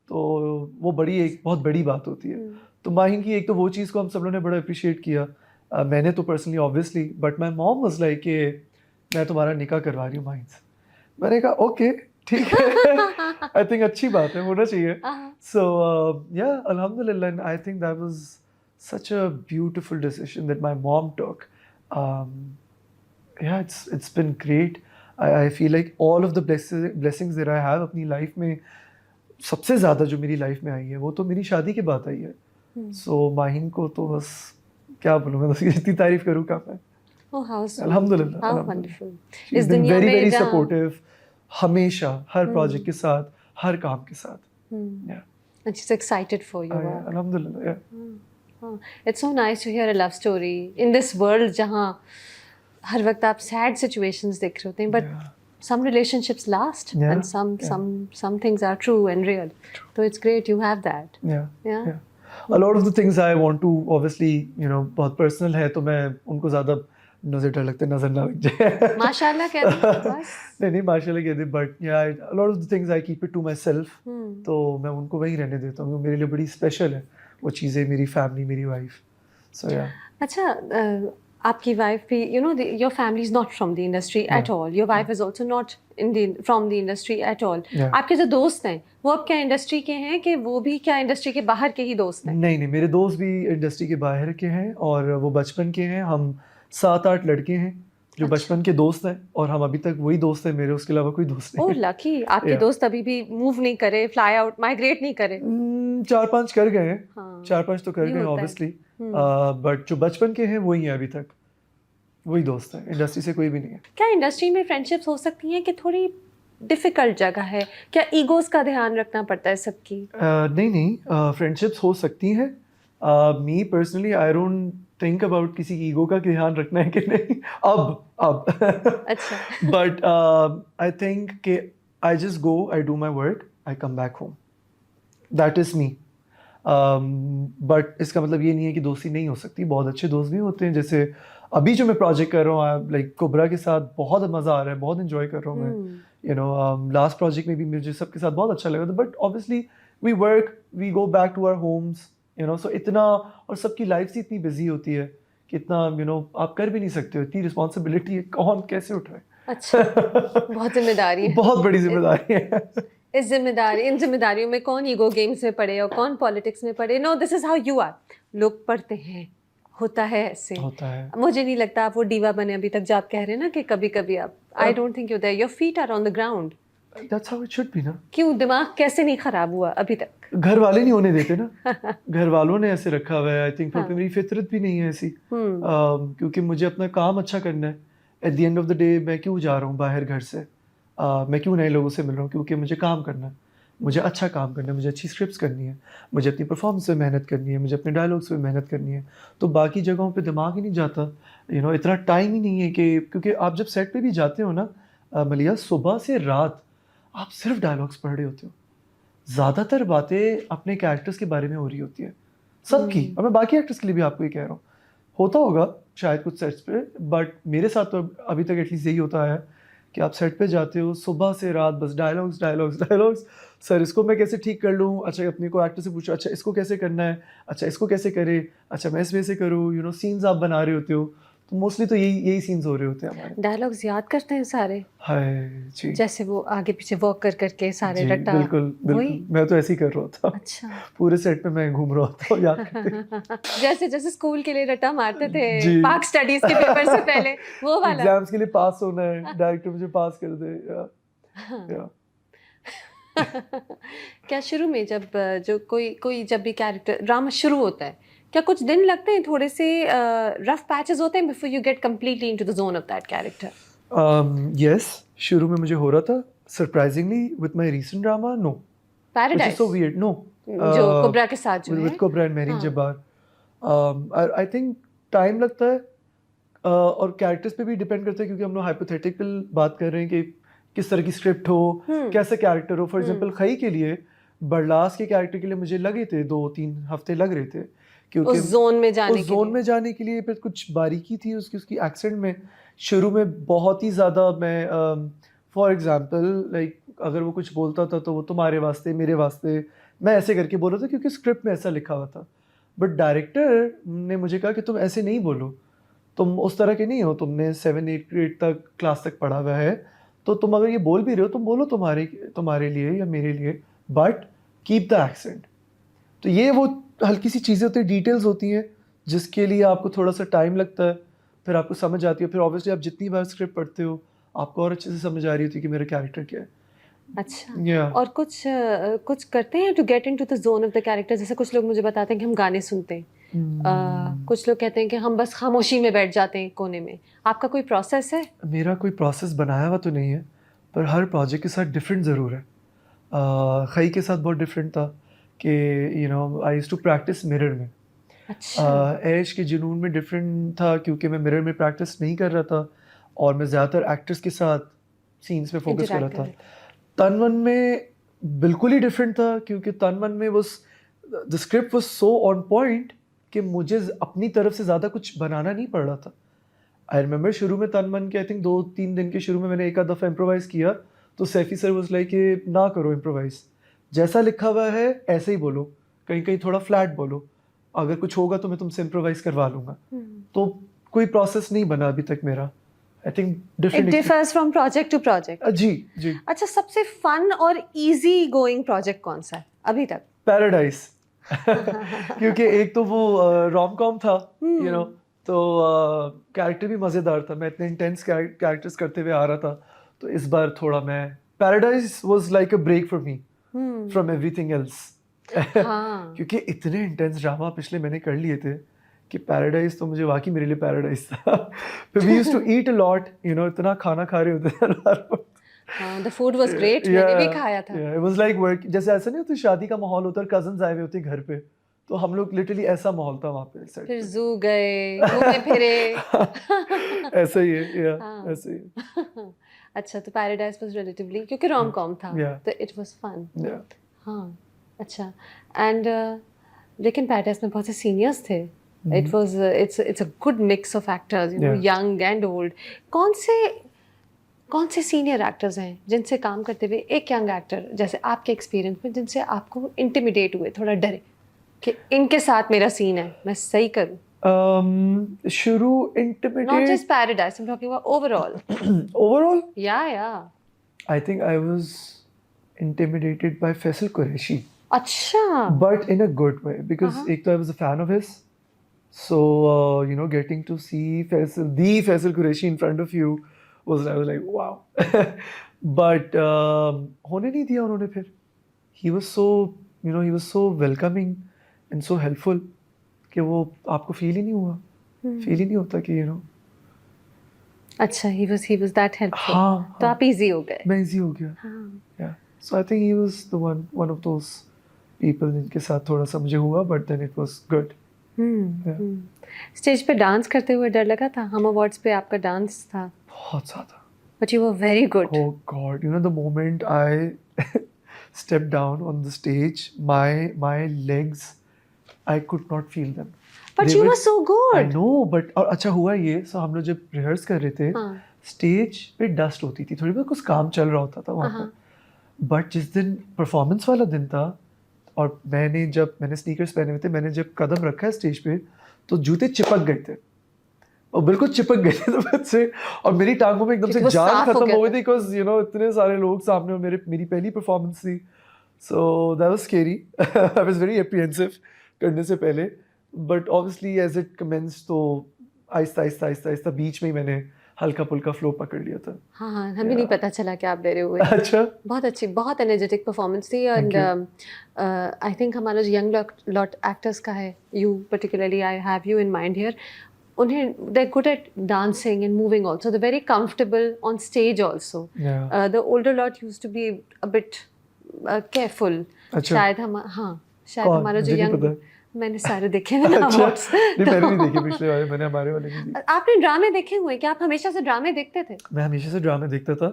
तो वो एक बहुत बड़ी बात होती है। तो माहिन की एक तो वो चीज़ को हम सब लोगों ने बड़ा अप्रिशिएट किया, मैंने तो personally obviously, but my mom was like कि मैं तुम्हारा निकाह करवा रही हूँ माहिन से। मैंने कहा ओके ठीक है, आई थिंक अच्छी बात है, होना चाहिए। सो या अल्हम्दुलिल्लाह, and I think that was such a beautiful decision that my mom took. Yeah, it's been great. I feel like all of the blessings that I have अपनी life में सबसे ज़्यादा जो मेरी लाइफ में आई है वो तो मेरी शादी के बाद आई है. सो माहिन को तो बस क्या बोलूँ मैं, उसकी जितनी तारीफ करूँ कम है. Oh, how sweet. अल्हम्दुलिल्लाह. How अल्हम्दुलिल्लाह. wonderful. She's इस been दुनिया very में very जहाँ supportive. हमेशा हर प्रोजेक्ट के साथ, हर काम के साथ. Yeah. and she's excited for you. Yeah, अल्हम्दुलिल्लाह. Yeah. Oh, it's so nice to hear a love story in this world जहाँ हर वक्त आप sad situations देख रहे होते हैं, but Yeah. some relationships last Yeah, and some things are true and real. So it's great you have that. Yeah. Yeah. Yeah. A lot of the things I want to obviously, बहुत personal है तो मैं उनको ज़्यादा मुझे डर लगता है नजर ना लग जाए. माशाल्लाह कह दो बस. नहीं माशाल्लाह कहते, but yeah, a lot of the things I keep it to myself. तो मैं उनको वहीं रहने देता हूँ. मेरे लिए बड़ी स्पेशल है वो चीज़ें, मेरी फैमिली, मेरी वाइफ. So yeah. अच्छा, आपकी वाइफ भी your family is not from the industry at all. Your wife is also not from the industry at all. Yeah. आपके जो दोस्त हैं वो अब क्या इंडस्ट्री के हैं कि वो भी क्या इंडस्ट्री के बाहर के ही दोस्त हैं? नहीं मेरे दोस्त भी इंडस्ट्री के बाहर के हैं और वो बचपन के हैं. हम 7-8 लड़के हैं जो बचपन के दोस्त हैं और हम अभी तक वही दोस्त हैं मेरे, उसके अलावा कोई दोस्त नहीं. ओह लकी, आपके Yeah. दोस्त अभी भी मूव नहीं करे, फ्लाई आउट, माइग्रेट नहीं करे? 4-5 कर गए हैं. हाँ. 4-5 तो कर ये गए होता है. ऑब्वियसली. बट जो बचपन के हैं वही हैं अभी तक, वही दोस्त हैं. इंडस्ट्री से कोई भी नहीं है. क्या इंडस्ट्री में फ्रेंडशिप्स हो सकती हैं कि थोड़ी डिफिकल्ट जगह है? क्या ईगोज का ध्यान रखना पड़ता है सबकी? नहीं फ्रेंडशिप्स हो सकती हैं. Me personally I don't think about किसी की ईगो का ध्यान रखना है कि नहीं अब. अच्छा. बट आई थिंक कि I just go, I do my work, I come back home. That is me. But इसका मतलब ये नहीं है कि दोस्ती नहीं हो सकती. बहुत अच्छे दोस्त भी होते हैं. जैसे अभी जो मैं प्रोजेक्ट कर रहा हूँ लाइक कोबरा के साथ, बहुत मज़ा आ रहा है, बहुत इन्जॉय कर रहा हूँ मैं. लास्ट प्रोजेक्ट में भी मुझे सबके साथ बहुत अच्छा लगा था. But obviously we work, we go back to our homes, so इतना, और सबकी लाइफ से इतनी बिजी होती है कि इतना आप कर भी नहीं सकते हो. इतनी रिस्पॉन्सिबिलिटी है, कौन कैसे उठाए. अच्छा. बहुत जिम्मेदारी है. बहुत बड़ी जिम्मेदारी है. इन जिम्मेदारियों में कौन ईगो गेम्स में पड़े और कौन पॉलिटिक्स में पड़े? No, this is how you are. लोग पढ़ते हैं, होता है ऐसे. होता है. मुझे नहीं लगता आप वो डीवा बने अभी तक, जो आप कह रहे हैं ना कि कभी कभी आप, I don't think you there, your feet are on the ground. That's how it should be ना. क्यों दिमाग कैसे नहीं खराब हुआ अभी तक? घर वाले नहीं होने देते ना. घर वालों ने ऐसे रखा हुआ है. आई थिंक क्योंकि मेरी फितरत भी नहीं है ऐसी. क्योंकि मुझे अपना काम अच्छा करना है. At the end of the day मैं क्यों जा रहा हूँ बाहर घर से, मैं क्यों नए लोगों से मिल रहा हूँ? क्योंकि मुझे काम करना है, मुझे अच्छा काम करना है, मुझे अच्छी स्क्रिप्ट्स करनी है, मुझे अपनी परफॉर्मेंस में मेहनत करनी है, मुझे अपने डायलॉग्स में मेहनत करनी है. तो बाकी जगहों पे दिमाग ही नहीं जाता. इतना टाइम ही नहीं है कि, क्योंकि आप जब सेट पे भी जाते हो ना मलिया, सुबह से रात आप सिर्फ डायलॉग्स पढ़ रहे होते हो. ज़्यादातर बातें अपने कैरेक्टर्स के बारे में हो रही होती है सबकी. और मैं बाकी एक्टर्स के लिए भी आपको ये कह रहा हूँ, होता होगा शायद कुछ सेट्स पे, बट मेरे साथ तो अभी तक एटलीस्ट यही होता है कि आप सेट पे जाते हो सुबह से रात, बस डायलॉग्स. सर इसको मैं कैसे ठीक कर लूँ? अच्छा अपने को एक्टर से पूछो, अच्छा इसको कैसे करना है, अच्छा इसको कैसे करे, अच्छा मैं इसमें से करूँ. सीन्स आप बना रहे होते हो तो मोस्टली तो यही सीन्स हो रहे होते हैं हमारे. डायलॉग्स याद करते हैं सारे? हाय जी. जैसे वो आगे पीछे वॉक करके सारे रटा. बिल्कुल मैं तो ऐसे ही कर रहा था. अच्छा. पूरे सेट पे मैं घूम रहा था याद करते. जैसे स्कूल के लिए रटा मारते थे पाक स्टडीज के पेपर से पहले, वो वाला. एग्जाम्स के लिए पास होना है, डायरेक्टर मुझे पास कर दे. क्या शुरू में जब जो कोई जब भी कैरेक्टर ड्रामा शुरू होता है, क्या कुछ दिन लगते हैं, थोड़े से रफ पैचेस होते हैं before you get completely into the zone of that character? Yes, शुरू में मुझे हो रहा था. Surprisingly with my recent drama, no. Paradise so weird. No, जो कोबरा के साथ जो है, with Cobra and Mehreen Jabbar. I think time लगता है और कैरेक्टर्स पे भी डिपेंड करता है, क्योंकि हम लोग हाइपोथेटिकल बात कर रहे हैं कि किस तरह की स्क्रिप्ट हो, कैसा कैरेक्टर हो. फॉर एग्जांपल खई के लिए, बरलास के कैरेक्टर के लिए मुझे लगे थे 2-3 हफ्ते लग रहे थे, क्योंकि उस जोन में जाने के लिए फिर कुछ बारीकी थी उसकी एक्सेंट में. शुरू में बहुत ही ज़्यादा मैं फॉर एग्जांपल लाइक अगर वो कुछ बोलता था तो वो तुम्हारे वास्ते, मेरे वास्ते, मैं ऐसे करके बोल रहा था क्योंकि स्क्रिप्ट में ऐसा लिखा हुआ था. बट डायरेक्टर ने मुझे कहा कि तुम ऐसे नहीं बोलो, तुम उस तरह के नहीं हो, तुमने 7-8 ग्रेड तक क्लास तक पढ़ा हुआ है, तो तुम अगर ये बोल भी रहे हो तुम बोलो तुम्हारे लिए या मेरे लिए, बट कीप द एक्सेंट. तो ये वो हल्की सी चीज़ें होती हैं, डिटेल्स होती हैं जिसके लिए आपको थोड़ा सा टाइम लगता है, फिर आपको समझ आती है, फिर ऑब्वियसली आप जितनी बार स्क्रिप्ट पढ़ते हो आपको और अच्छे से समझ आ रही होती है कि मेरा कैरेक्टर क्या है। अच्छा। या और कुछ करते हैं to get into the zone of the character? जैसे कुछ लोग मुझे बताते हैं कि हम गाने सुनते हैं। कुछ लोग कहते हैं कि हम बस खामोशी में बैठ जाते हैं कोने में। आपका कोई प्रोसेस है? मेरा कोई प्रोसेस बनाया हुआ तो नहीं है, पर हर प्रोजेक्ट के साथ डिफरेंट ज़रूर है। खई के साथ बहुत डिफरेंट था कि I used to practice mirror में। अच्छा। ऐश के जुनून में डिफरेंट था क्योंकि मैं मिरर में प्रैक्टिस नहीं कर रहा था और मैं ज़्यादातर एक्टर्स के साथ सीन्स पे फोकस कर रहा इंटरैक्ट कर था। रहे थे। तन मन में बिल्कुल ही डिफरेंट था क्योंकि तन मन में the script was so on point कि मुझे अपनी तरफ से ज़्यादा कुछ बनाना नहीं पड़ रहा था। आई रिमेंबर शुरू में तन मन के आई थिंक 2-3 दिन के शुरू में मैंने एक आध दफ़ा इम्प्रोवाइज़ किया, तो सैफी सर वाज लाइक कि ना करो इम्प्रोवाइज़, जैसा लिखा हुआ है ऐसे ही बोलो, कहीं-कहीं थोड़ा फ्लैट बोलो, अगर कुछ होगा तो मैं तुमसे इम्प्रोवाइज़ करवा लूँगा। तो कोई प्रोसेस नहीं बना अभी तक मेरा। I think it different differs from project to project. जी, जी। अच्छा, सबसे फन और इजी गोइंग प्रोजेक्ट कौन सा है अभी तक? पैराडाइज़ क्योंकि एक तो वो रोम कॉम था, तो कैरेक्टर भी मज़ेदार था। मैं इतने इंटेंस कैरेक्टर्स करते हुए आ रहा था, तो इस बार थोड़ा मैं Paradise was like a break for me from everything else हाँ। क्योंकि इतने इंटेंस ड्रामा पिछले मैंने कर लिए थे कि पैराडाइज़ तो मुझे वाक़ई मेरे लिए पैराडाइज़ था। फिर we used to eat a lot, इतना खाना खा रहे होते थे हर वक़्त। हाँ, द फूड वाज ग्रेट, मैंने भी खाया था। इट वाज लाइक वर्क, जैसे ऐसा नहीं होता शादी का माहौल होता है और कजन्स आए हुए होते हैं घर पे, तो हम लोग लिटरली ऐसा माहौल था वहाँ पे सेट फिर पे। ज़ू गए, घूमे फिरे। ऐसा ही है, या हाँ। ऐसे ही है। अच्छा, तो पैराडाइज़ वाज़ रिलेटिवली क्योंकि रोम-कॉम था, या तो इट वाज़ फन। या हाँ, अच्छा। एंड लेकिन पैराडाइज़ में बहुत से सीनियर्स थे। It's a good mix of actors, या यंग एंड ओल्ड। कौन से कौन से सीनियर एक्टर्स हैं जिनसे काम करते हुए एक यंग एक्टर जैसे आपके एक्सपीरियंस में जिनसे आपको इंटिमिडेट हुए, थोड़ा डरे कि इनके साथ मेरा सीन है, मैं सही करूँ? शुरू Not intimidate just Paradise, I'm talking about overall. Overall Yeah, yeah. I think I was intimidated by Faisal Qureshi, अच्छा। but in a good way because हाँ। एक तो I was a fan of his, so getting to see Faisal Qureshi in front of you I was like wow. but होने नहीं दिया उन्होंने फिर। He was so he was so welcoming and so helpful कि वो आपको feel ही नहीं हुआ, फील ही नहीं होता कि अच्छा, he was that helpful. हाँ तो हाँ आप इजी हो गए। मैं इजी हो गया। हाँ। Yeah. So I think he was the one of those people जिनके साथ थोड़ा सा मुझे हुआ, but then it was good. Yeah. Stage पे डांस करते हुए डर लगा था? हम अवार्ड्स पे आपका डांस था, बहुत ज़्यादा। But you were very good. Oh God, the moment I stepped down on the stage, my legs, I could not feel them. But They you were- were so I good. know, but और अच्छा हुआ ये, so हम लोग जब rehearse कर रहे थे, हाँ। स्टेज पे डस्ट होती थी, थोड़ी बहुत कुछ काम चल रहा होता था वहाँ हाँ। पर। बट जिस दिन परफॉर्मेंस वाला दिन था और मैंने स्नीकर्स पहने हुए थे, मैंने जब कदम रखा है स्टेज पे तो जूते चिपक गए थे और बिल्कुल चिपक गए थे तो से, और मेरी टांगों में एकदम से क्योंकि वो जान साफ हो खत्म गया हो गई था। थी बिकॉज इतने सारे लोग सामने और मेरी पहली परफॉर्मेंस थी, so that was scary. I was very apprehensive करने से पहले, but obviously as it commences तो आहिस्ता बीच में ही मैंने हल्का पुल्का फ्लो पकड़ लिया था। हाँ, हाँ, हमें नहीं पता चला कि आप डरे हुए। अच्छा, बहुत अच्छी, बहुत एनर्जेटिक परफॉर्मेंस थी। एंड आई थिंक हमारा जो यंग लॉट एक्टर्स का है, you particularly, I have you in mind here, उन्हें they good at dancing and moving also, they very comfortable on stage also. Yeah. The older lot use to be a bit careful. अच्छा। शायद शायद कौन? हमारा जो मुझे नहीं young, पता। मैंने सारे देखे हैं ना अच्छा, awards, नहीं मैंने नहीं तो- देखे पिछले वाले, मैंने हमारे वाले नहीं देखे। आपने ड्रामे देखे हुए हैं क्या? आप हमेशा से ड्रामे देखते थे? मैं हमेशा से ड्रामा देखता था।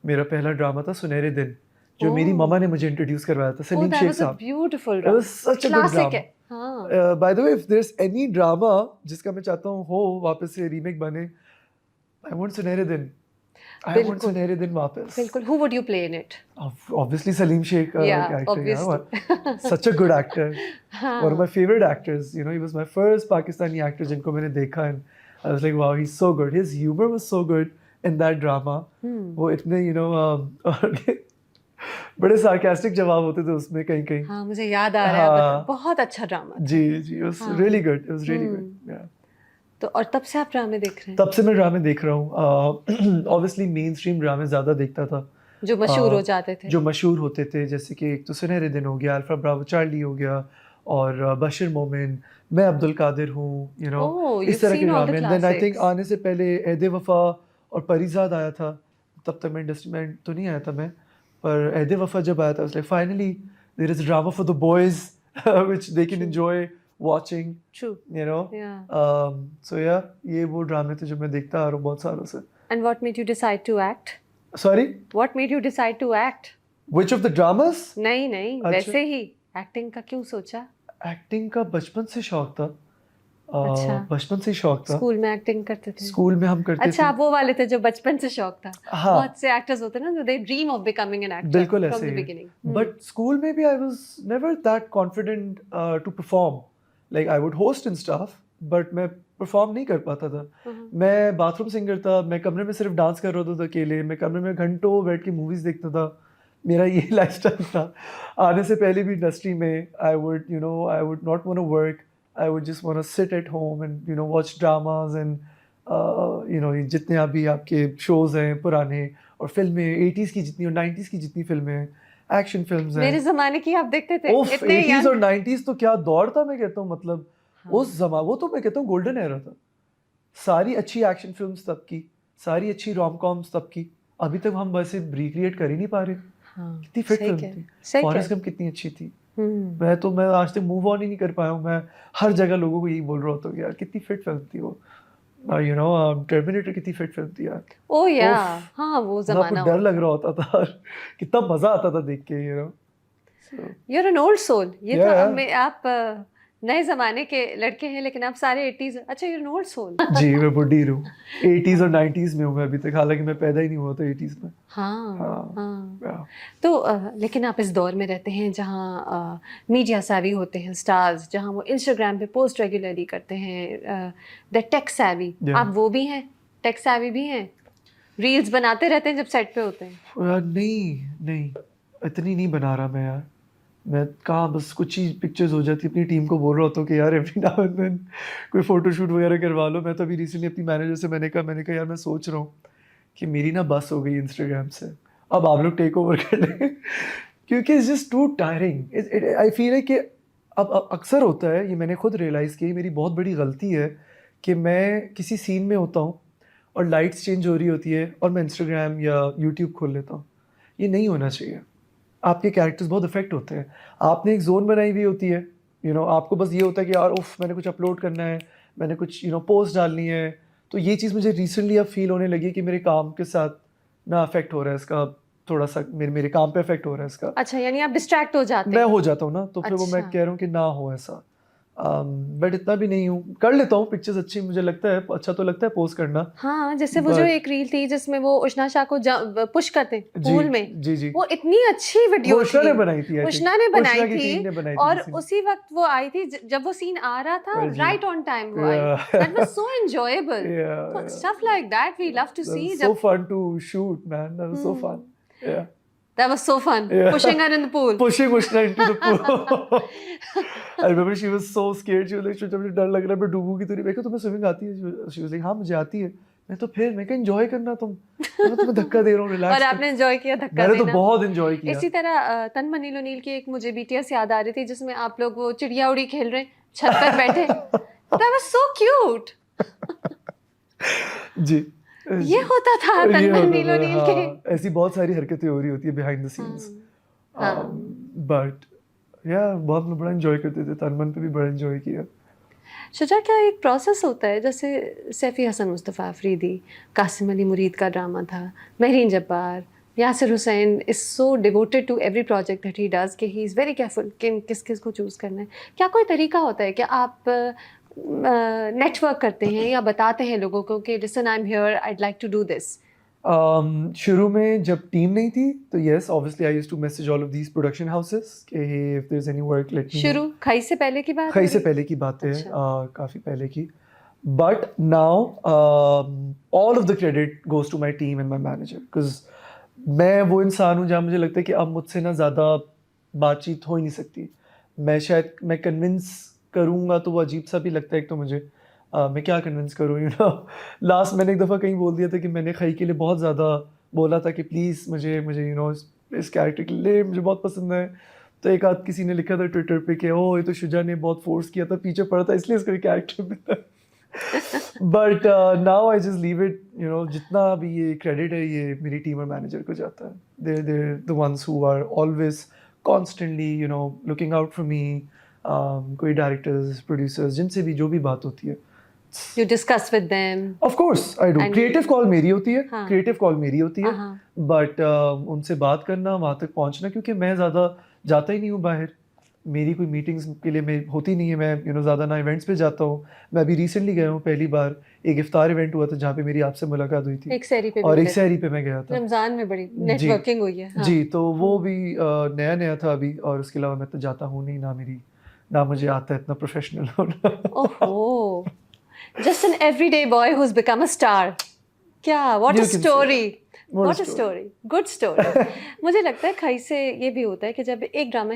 मेरा पहला ड्रामा था सुनहरे दिन, जो मेरी Oh. मम्मा ने मुझे इंट्रोड्यूस करवाया था, Oh, Salim that Sheikh was a साहब। beautiful It drama. was such a good Classic drama. है। हाँ। By the way, if there's any drama जिसका मैं चाहता हूँ हो वापस से रीमेक बने, I want सुनहरे दिन। I want बिल्कुल। सुनहरे दिन वापस। बिल्कुल। Who would you play in it? Obviously Salim Sheikh Yeah, character, obviously. such a good actor. हाँ। One of my favorite actors. He was my first Pakistani actor जिनको मैंने देखा, and I was like, wow, he's so good. His humor was so good in that drama. वो इतने बड़े sarcastic जवाब होते थे उसमें कहीं कहीं. हाँ मुझे याद आ रहा है, हाँ. बहुत अच्छा ड्रामा था। जी जी, it was हाँ. really good, it was really good. Yeah. तो और तब से आप ड्रामे देख रहे हैं तब से मैं ड्रामे देख रहा हूँ. ऑब्वियसली मेन स्ट्रीम ड्रामे ज़्यादा देखता था. जो मशहूर हो uh, जाते थे? जो मशहूर होते थे, जैसे कि एक तो सुनहरे दिन हो गया, अल्फा ब्रावो चार्ली हो गया, और बशीर मोमिन, मैं अब्दुल कादिर हूँ, यू नो, Oh, इस you've तरह के seen all the ड्रामे. Then I think classics. आने से पहले ऐदे वफा और परिजाद आया था. तब तक मैं इंडस्ट्री में तो नहीं आया था मैं, पर ऐदे वफा जब आया था, like finally there is drama for the boys which they can enjoy watching, True. you know. Yeah. So yeah, ये वो ड्रामे थे जो मैं देखता आ रहा हूँ बहुत सालों से. And what made you decide to act? Sorry, What made you decide to act? which of the dramas? नहीं नहीं, अच्छा. वैसे ही एक्टिंग का क्यों सोचा? एक्टिंग का बचपन से शौक था. अच्छा. बचपन से ही शौक था. स्कूल में एक्टिंग करते थे? स्कूल में हम करते अच्छा, थे. आप वो वाले थे जो बचपन से शौक था. हाँ. बहुत से एक्टर्स होते हैं ना जो they dream of becoming an actor बिल्कुल फ्रॉम ऐसे द ही. बिगिनिंग. बट स्कूल में भी I was never that confident to perform. Like I would host and stuff, but मैं परफॉर्म नहीं कर पाता था. मैं बाथरूम सिंगर था. मैं कमरे में सिर्फ डांस कर रहा था अकेले. मैं कमरे में घंटों बैठ के मूवीज देखता था. मेरा ये लाइफस्टाइल था. आने से पहले भी इंडस्ट्री में I would not want to work. I would just want to sit at home and watch dramas and जितने अभी आपके shows हैं पुराने, और फिल्में 80s की जितनी और 90s की जितनी फिल्में हैं, एक्शन फिल्म्स हैं. मेरे जमाने की आप देखते थे? उफ, इतने 80s young. और 90s तो क्या दौर था. मैं कहता हूँ मतलब हाँ. उस वो तो मैं कहता हूँ गोल्डन एरा था. सारी अच्छी एक्शन फिल्म्स तब की, सारी अच्छी रोम कॉम्स तब की, अभी तक हम वैसे रिक्रिएट कर ही नहीं पा रहे. हाँ, कितनी फिट सही फिल्म कह- थी. सही फॉरेस्ट कह- गंप कितनी अच्छी थी. हम्म. मैं आज तक मूव ऑन ही नहीं कर पाया हूँ. मैं हर जगह लोगों को यही बोल रहा होता हूँ कि यार कितनी फिट फिल्म थी वो. टर्मिनेटर कितनी फिट फिल्म थी यार. ओ या, उफ, हाँ वो मतलब जमाना. आपको डर लग रहा होता था. कितना मजा आता था देख के, You're an old soul. ये तो Yeah. आप नए जमाने के लड़के हैं, लेकिन आप सारे 80s. अच्छा, you're an old soul. जी मैं बुढ़ी हूँ. 80s और 90s में हूँ मैं अभी तक, हालांकि मैं पैदा ही नहीं हुआ था 80s में. हाँ हाँ. हाँ. Yeah. तो लेकिन आप इस दौर में रहते हैं जहाँ मीडिया savvy होते हैं स्टार्स, जहाँ वो इंस्टाग्राम पे पोस्ट रेगुलरली करते हैं, द टेक savvy. Yeah. आप वो भी हैं, टेक savvy भी हैं, रील्स बनाते रहते हैं जब सेट पे होते हैं? नहीं इतनी नहीं बना रहा मैं यार. मैं कहाँ, बस कुछ ही पिक्चर्स हो जाती. अपनी टीम को बोल रहा होता हूँ कि यार एवरी नाउ एंड देन कोई फोटोशूट वगैरह करवा लो. मैं तो अभी रिसेंटली अपनी मैनेजर से मैंने कहा यार मैं सोच रहा हूँ कि मेरी ना बस हो गई इंस्टाग्राम से, अब आप लोग टेक ओवर कर लें. क्योंकि it's just too tiring. I feel है कि अब अक्सर होता है, ये मैंने खुद रियलाइज़ किया, मेरी बहुत बड़ी गलती है कि मैं किसी सीन में होता हूँ और लाइट्स चेंज हो रही होती है और मैं इंस्टाग्राम या यूट्यूब खोल लेता हूँ. ये नहीं होना चाहिए. आपके कैरेक्टर्स बहुत इफेक्ट होते हैं. आपने एक जोन बनाई हुई होती है, आपको बस ये होता है कि यार उफ मैंने कुछ अपलोड करना है, मैंने कुछ पोस्ट डालनी है. तो ये चीज़ मुझे रिसेंटली अब फील होने लगी कि मेरे काम के साथ ना अफेक्ट हो रहा है इसका, थोड़ा सा मेरे काम पे अफेक्ट हो रहा है इसका. अच्छा, यानी आप डिस्ट्रैक्ट हो जाते मैं हैं? हो जाता हूँ ना, तो फिर वो मैं अच्छा. कह रहा हूँ कि ना हो ऐसा. बट इतना भी नहीं हूँ. कर लेता हूँ पिक्चर्स अच्छी, मुझे लगता है अच्छा तो लगता है पोस्ट करना. हाँ, जैसे वो जो But- एक रील थी जिसमें वो उष्णा शाह को पुश करते हैं पूल में, जी वो इतनी अच्छी वीडियो वो उष्णा थी. ने बनाई थी. I think. उष्णा ने बनाई उष्णा की थी, टीम ने बनाई थी और किसी ने. उसी वक्त वो आई थी जब वो सीन आ रहा था, जी. राइट ऑन टाइम वो आई. Yeah. That was so enjoyable. Yeah. Stuff like that we love to That see. was so fun to shoot, man. That was so fun. Yeah. That was so fun. Yeah. Pushing her in the pool. Pushing Ushna into the pool. I remember she was so scared. She was like, मुझे डर लग रहा है, मैं डूबूंगी तो नहीं. मैं कहा तुम्हें स्विमिंग आती है? She was like, हाँ मुझे आती है. मैं कहा एंजॉय करना तुम. मैं तुम्हें धक्का दे रहा हूँ, रिलैक्स. और आपने एंजॉय किया धक्का मैंने तो देना? बहुत एंजॉय किया. इसी तरह तनमनील ओनील की एक मुझे BTS याद आ रही थी जिसमें आप लोग वो चिड़िया उड़ी खेल रहे हैं छत पर बैठे. That was so cute. जी. ये होता था ये होता तनमनील था, ओनील हाँ. के. ऐसी बहुत सारी हरकतें हो रही होती है बिहाइंड द सीन्स. हाँ. बट या बहुत बड़ा एंजॉय करते थे. तनमन पे भी बड़ा एंजॉय किया. शुजा, क्या एक प्रोसेस होता है? जैसे सैफी हसन मुस्तफ़ा अफरीदी, कासिम अली मुरीद का ड्रामा था, Mehreen Jabbar, Yasir Hussain is so devoted to every project that he does कि ही इज़ वेरी केयरफुल कि किस किस को चूज़ करना है. क्या कोई तरीका होता है कि आप नेटवर्क करते हैं या बताते हैं लोगों को कि listen I am here, I like to do this? शुरू में जब टीम नहीं थी तो yes obviously I used to message all of these production houses कि hey, if there's any work let me know. शुरू खई से पहले की बात खई है? से पहले की बात है. अच्छा. काफ़ी पहले की. But now all of the credit goes to my team and my manager because मैं वो इंसान हूँ जहाँ मुझे लगता है कि अब मुझसे ना ज़्यादा बातचीत हो ही नहीं सकती। मैं कन्विंस करूँगा तो वो अजीब सा भी लगता है एक तो मुझे। मैं क्या कन्विंस करूँ यू नो लास्ट मैंने एक दफ़ा कहीं बोल दिया था कि मैंने खई के लिए बहुत ज़्यादा बोला था कि प्लीज़ मुझे मुझे यू नो इस कैरेक्टर के लिए मुझे बहुत पसंद है। तो एक आध किसी ने लिखा था ट्विटर पे कि ओह ये तो शुजा ने बहुत फोर्स किया था, पीछे पड़ा था इसलिए इसका कैरेक्टर मिला। But now I just leave it you know, जितना भी ये क्रेडिट है ये मेरी टीम और मैनेजर को जाता है। They the ones who are always constantly you know looking out for me. कोई डायरेक्टर्स प्रोड्यूसर्स जिनसे भी जो भी बात होती है You discuss with them. Of course I do. And- creative call मेरी होती है, हाँ। क्रिएटिव कॉल मेरी होती है, हाँ। बट उनसे बात करना वहाँ तक पहुँचना, क्योंकि मैं ज़्यादा जाता ही नहीं हूँ बाहर। मेरी कोई मीटिंग्स के लिए मैं होती नहीं है, मैं यू नो ज़्यादा ना इवेंट्स पे जाता हूँ। मैं अभी रिसेंटली गया हूँ, पहली बार एक इफ्तार इवेंट हुआ था जहाँ पे मेरी आपसे मुलाकात हुई थी, एक सहरी पे भी और एक मिले। सहरी पे मैं गया था। रमजान में बड़ी जी नेटवर्किंग हुई है। हाँ। जी, तो वो भी नया नया था अभी, और उसके अलावा मैं तो जाता हूँ नहीं, ना मुझे आता है इतना प्रोफेशनल होना। ओहो, just an everyday boy who's become a star. क्या, what You a can say story. What a What a story. Good story. मुझे लगता है खई से ये भी होता है कि जब एक ड्रामा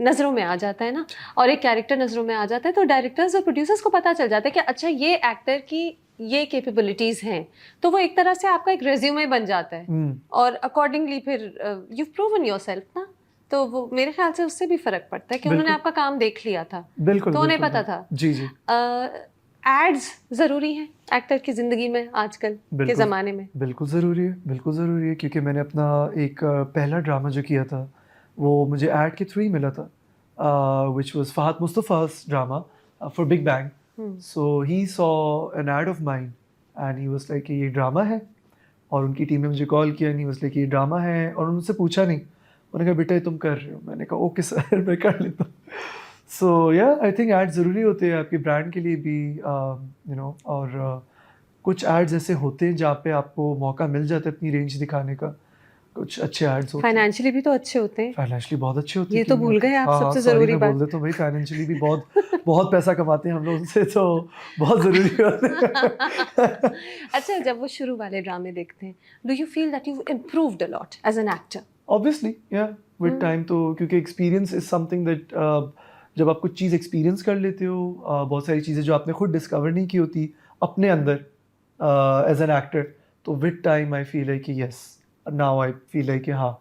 नज़रों में आ जाता है ना, और एक कैरेक्टर नज़रों में आ जाता है, तो डायरेक्टर्स और प्रोड्यूसर्स को पता चल जाता है कि अच्छा ये एक्टर की ये कैपेबिलिटीज़ हैं, तो वो एक तरह से आपका एक रेज्यूमे बन जाता है, और अकॉर्डिंगली फिर यू प्रूवन योरसेल्फ ना, तो वो मेरे ख्याल से उससे भी फर्क पड़ता है कि उन्होंने आपका काम देख लिया था, बिल्कुल तो उन्हें बिल्कुल, पता था। जी जी, एड्स ज़रूरी हैं एक्टर की ज़िंदगी में आजकल के बिल्कुल ज़माने में। बिल्कुल ज़रूरी है, बिल्कुल ज़रूरी है, क्योंकि मैंने अपना एक पहला ड्रामा जो किया था वो मुझे ऐड के थ्रू ही मिला था, which was Fahad Mustafa's drama for big bang. So he saw an ad of mine and he was like ये ड्रामा है, और उनकी टीम ने मुझे कॉल किया एंड ही वाज लाइक ये ड्रामा है, और उन्होंने मुझसे पूछा नहीं, उन्होंने कहा बेटा ये तुम कर रहे हो, मैंने कहा ओके सर मैं कर लेता हूँ। सो या आई थिंक एड्स ज़रूरी होते हैं आपके ब्रांड के लिए भी, यू नो, और कुछ एड्स ऐसे होते हैं जहाँ पे आपको मौका मिल जाता है अपनी रेंज दिखाने का। कुछ अच्छे एड्स होते हैं, फाइनेंशियली भी तो अच्छे होते हैं। फाइनेंशियली बहुत अच्छे होते हैं। ये तो क्यों नहीं भूल होते? गए आप हाँ, हाँ, सबसे सॉरी ज़रूरी मैं बात। बोल देता हूँ भाई, फाइनेंशियली भी बहुत बहुत पैसा कमाते हैं हम लोग उनसे, तो बहुत ज़रूरी होते हैं। अच्छा, जब वो शुरू वाले ड्रामे देखते हैं, do you feel that you improved a lot as an actor? Obviously yeah with time, तो क्योंकि एक्सपीरियंस इज समथिंग दैट जब आप कुछ चीज़ एक्सपीरियंस कर लेते हो, बहुत सारी चीज़ें जो आपने खुद डिस्कवर नहीं की होती अपने अंदर एज एन एक्टर, तो विद टाइम आई फील है कि यस, नाउ आई फील है कि हाँ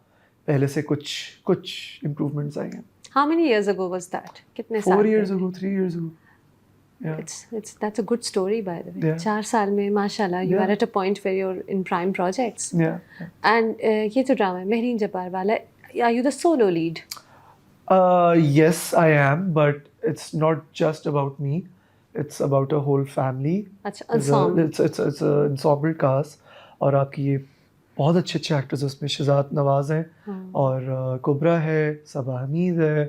पहले से कुछ कुछ इम्प्रूवमेंट्स आए हैं। How many years ago was that? कितने साल 4 years पहले? ago, 3 years ago. Yeah. It's that's a good story by the way. Yeah. 4 साल में माशाल्लाह you Yeah. are at a point where you're in prime projects. Yeah. And ये जो drama है मेहरीन जब्बार वाला, are you the solo lead? Yes, I am, but it's not just about me. It's about a whole family. अच्छा, ensemble. It's a ensemble cast, और आपकी ये बहुत अच्छे अच्छे एक्टर्स उसमें शहजाद नवाज हैं, और कुबरा है, सबा हमीद है,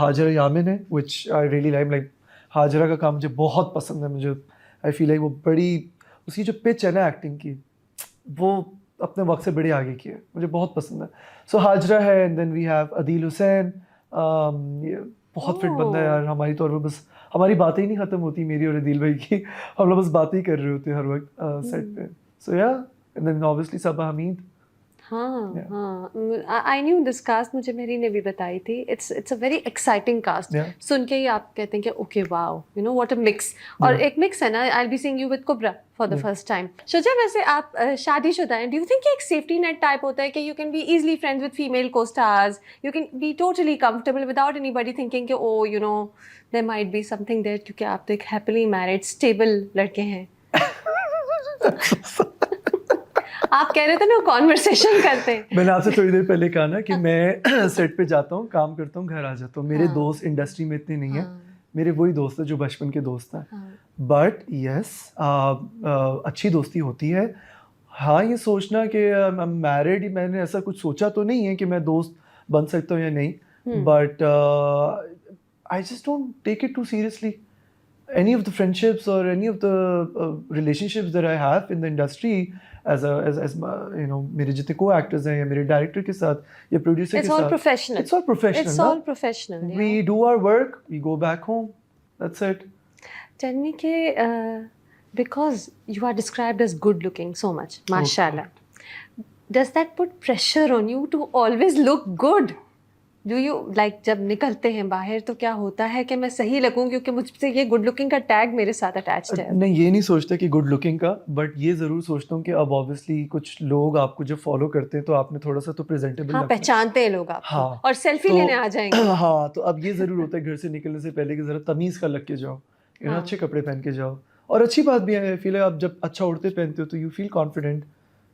हाजरा यामिन है, which I really like Hazra का काम मुझे बहुत पसंद है। मुझे आई फील लाइक वो बड़ी, उसकी जो पिच है ना एक्टिंग की, वो अपने वक्त से बड़े आगे की है, मुझे बहुत पसंद है। सो हाजरा है, and then we have Adeel Hussain, ये बहुत फिट बंदा है यार, हमारी तौर पर बस हमारी बातें ही नहीं ख़त्म होती मेरी और अदील भाई की, हम लोग बस बातें ही कर रहे होते हैं हर वक्त सेट पे। सो या, एंड देन ऑब्वियसली सबा हमीद। हाँ Yeah. हाँ, आई न्यू दिस कास्ट, मुझे मेरी ने भी बताई थी। It's a very exciting cast. Yeah. सुन के ही आप कहते हैं कि okay wow, you know what a mix. और Yeah. एक मिक्स है ना, I will be seeing you with Kubra for the Yeah. First time. Shuja, वैसे आप शादीशुदा हैं, डू यू थिंक एक सेफ्टी नेट टाइप होता है कि you can be easily friends with female co-stars, you can be totally comfortable without anybody thinking कि oh you know there might be something there, क्योंकि आप तो एक happily married stable लड़के हैं। आप कह रहे थे ना कॉन्वर्सेशन करते हैं। मैंने आपसे थोड़ी देर पहले कहा ना कि मैं सेट पे जाता हूँ, काम करता हूँ, घर आ जाता हूँ। मेरे दोस्त इंडस्ट्री में इतने नहीं हैं, मेरे वही दोस्त हैं जो बचपन के दोस्त हैं। बट यस, अच्छी दोस्ती होती है। हाँ, ये सोचना कि मैरिड, मैंने ऐसा कुछ सोचा तो नहीं है कि मैं दोस्त बन सकता हूँ या नहीं, but I just don't take it too seriously. Any of the friendships or any of the relationships that I have in the industry as you know, मेरे जितने co-actors हैं या मेरे director के साथ या producer It's के all साथ, professional. it's all professional. It's ना? all professional. Yeah. We do our work, we go back home. That's it. Tell me कि because you are described as good looking so much, mashallah. Does that put pressure on you to always look good? Do you like जब निकलते हैं बाहर तो क्या होता है कि मैं सही लगूं क्योंकि मुझसे ये गुड लुकिंग का टैग मेरे साथ अटैच्ड है? नहीं, ये नहीं सोचता कि गुड लुकिंग का, बट ये ज़रूर सोचता हूँ कि अब ऑब्वियसली कुछ लोग आपको जब फॉलो करते हैं तो आपने थोड़ा सा तो प्रेजेंटेबल हाँ, लगना है। पहचानते हैं लोग आपको हाँ, और सेल्फी तो लेने आ जाएंगे। हाँ, तो अब ये ज़रूर होता है घर से निकलने से पहले कि ज़रा तमीज़ का लग के जाओ, हाँ। अच्छे कपड़े पहन के जाओ। और अच्छी बात भी है, आई फील आप जब अच्छा उड़ते पहनते हो तो you feel confident,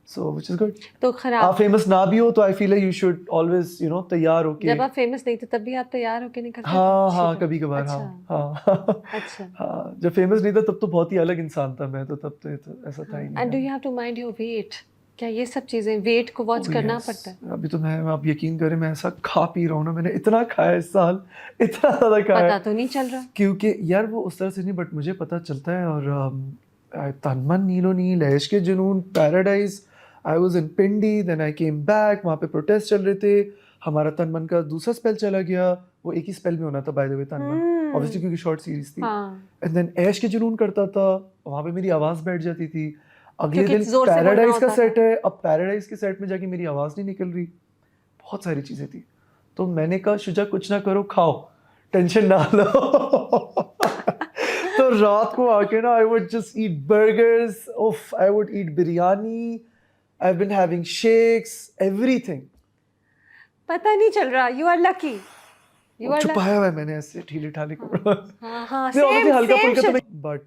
so which is good. तो आप खराब फेमस ना भी हो तो I feel you should always तैयार होके। जब आप फेमस नहीं थे तब भी आप तैयार होके निकलते थे हाँ, अच्छी हाँ, तरह? कभी-कभार अच्छा, हाँ, हाँ। अच्छा। हाँ, जब फेमस नहीं था तब तो बहुत ही अलग इंसान था मैं, तो तब तो ये तो ऐसा था ही नहीं। And do you have to mind your weight? क्या ये सब चीजें वेट को वॉच ओह करना यस, पड़ता है? अभी तो मैं आप यकीन करें मैं ऐसा खा पी रहा हूँ ना, मैंने इतना खाया इस साल, इतना ज़्यादा खाया पता तो नहीं चल रहा। क्योंकि यार वो उस तरह से नहीं, बट मुझे पता चलता है। और तन मन नीलो नील, ऐश के जुनून, Paradise, I was in Pindi, then I came back, वहाँ पे प्रोटेस्ट चल रहे थे, हमारा तन मन का दूसरा स्पेल चला गया, वो एक ही स्पेल में होना था बाय द वे, तन मन, ऑब्वियसली क्योंकि शॉर्ट सीरीज थी। हाँ, एंड देन ऐश के जुनून करता था, वहाँ पे मेरी आवाज़ बैठ जाती थी। अगले क्योंकि दिन जोर से बोलना पैराडाइज का होता सेट है, अब पैराडाइज के सेट में जाके मेरी आवाज़ नहीं निकल रही, बहुत सारी चीज़ें थी। तो मैंने कहा शुजा कुछ ना करो, खाओ, टेंशन ना लो। तो रात को आके ना I would just eat burgers, उफ, I would eat biryani, I been having shakes, everything. पता नहीं चल रहा। You are lucky. You are छुपाया हुआ है मैंने ऐसे ढीले ढाले कपड़े। हाँ हाँ, नहीं, obviously सेम हल्का सेम फुल्का तो शिट। नहीं, but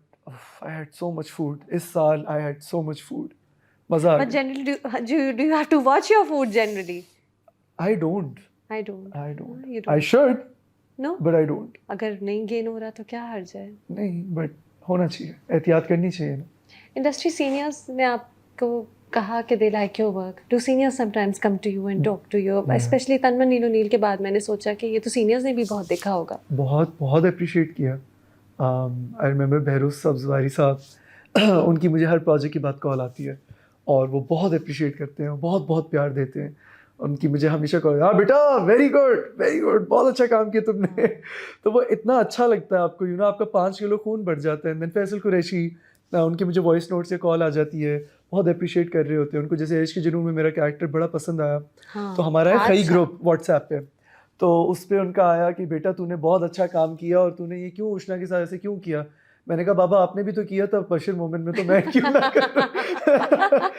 I had so much food इस साल, I had so much food, मजा आ But गया। generally, do you have to watch your food generally? I don't, I don't. I You don't, don't. I should, No? But I don't. अगर नहीं gain हो रहा तो क्या हर्ज है? नहीं, बट होना चाहिए, एहतियात करनी चाहिए ना। इंडस्ट्री सीनियर्स ने आपको कहा कि they like your work? Do seniors sometimes come to you and talk to you? Especially Tanman Neelo Neel के बाद मैंने सोचा कि ये तो सीनियर्स ने भी बहुत देखा होगा। बहुत बहुत अप्रिशिएट किया। आई रिमेंबर बहरोज सब्जवारी साहब, उनकी मुझे हर प्रोजेक्ट के बाद कॉल आती है और वो बहुत अप्रिशिएट करते हैं, बहुत बहुत प्यार देते हैं। उनकी मुझे हमेशा कॉल, हाँ बेटा, वेरी गुड, बहुत अच्छा काम किया तुमने। तो वो इतना अच्छा लगता है आपको, आपका 5 किलो खून बढ़ जाता है। देन फैसल कुरैशी, उनकी मुझे वॉइस नोट से कॉल आ जाती है, बहुत अप्रिशिएट कर रहे होते हैं उनको। जैसे ऐश के जुनून में मेरा कैरेक्टर बड़ा पसंद आया, हाँ, तो हमारा है खई अच्छा। ग्रुप व्हाट्सएप पे, तो उस पे उनका आया कि बेटा तूने बहुत अच्छा काम किया और तूने ये क्यों उष्णा के साथ ऐसे क्यों किया। मैंने कहा बाबा आपने भी तो किया था बशीर मोमेंट में, तो मैं क्यों ना करूं।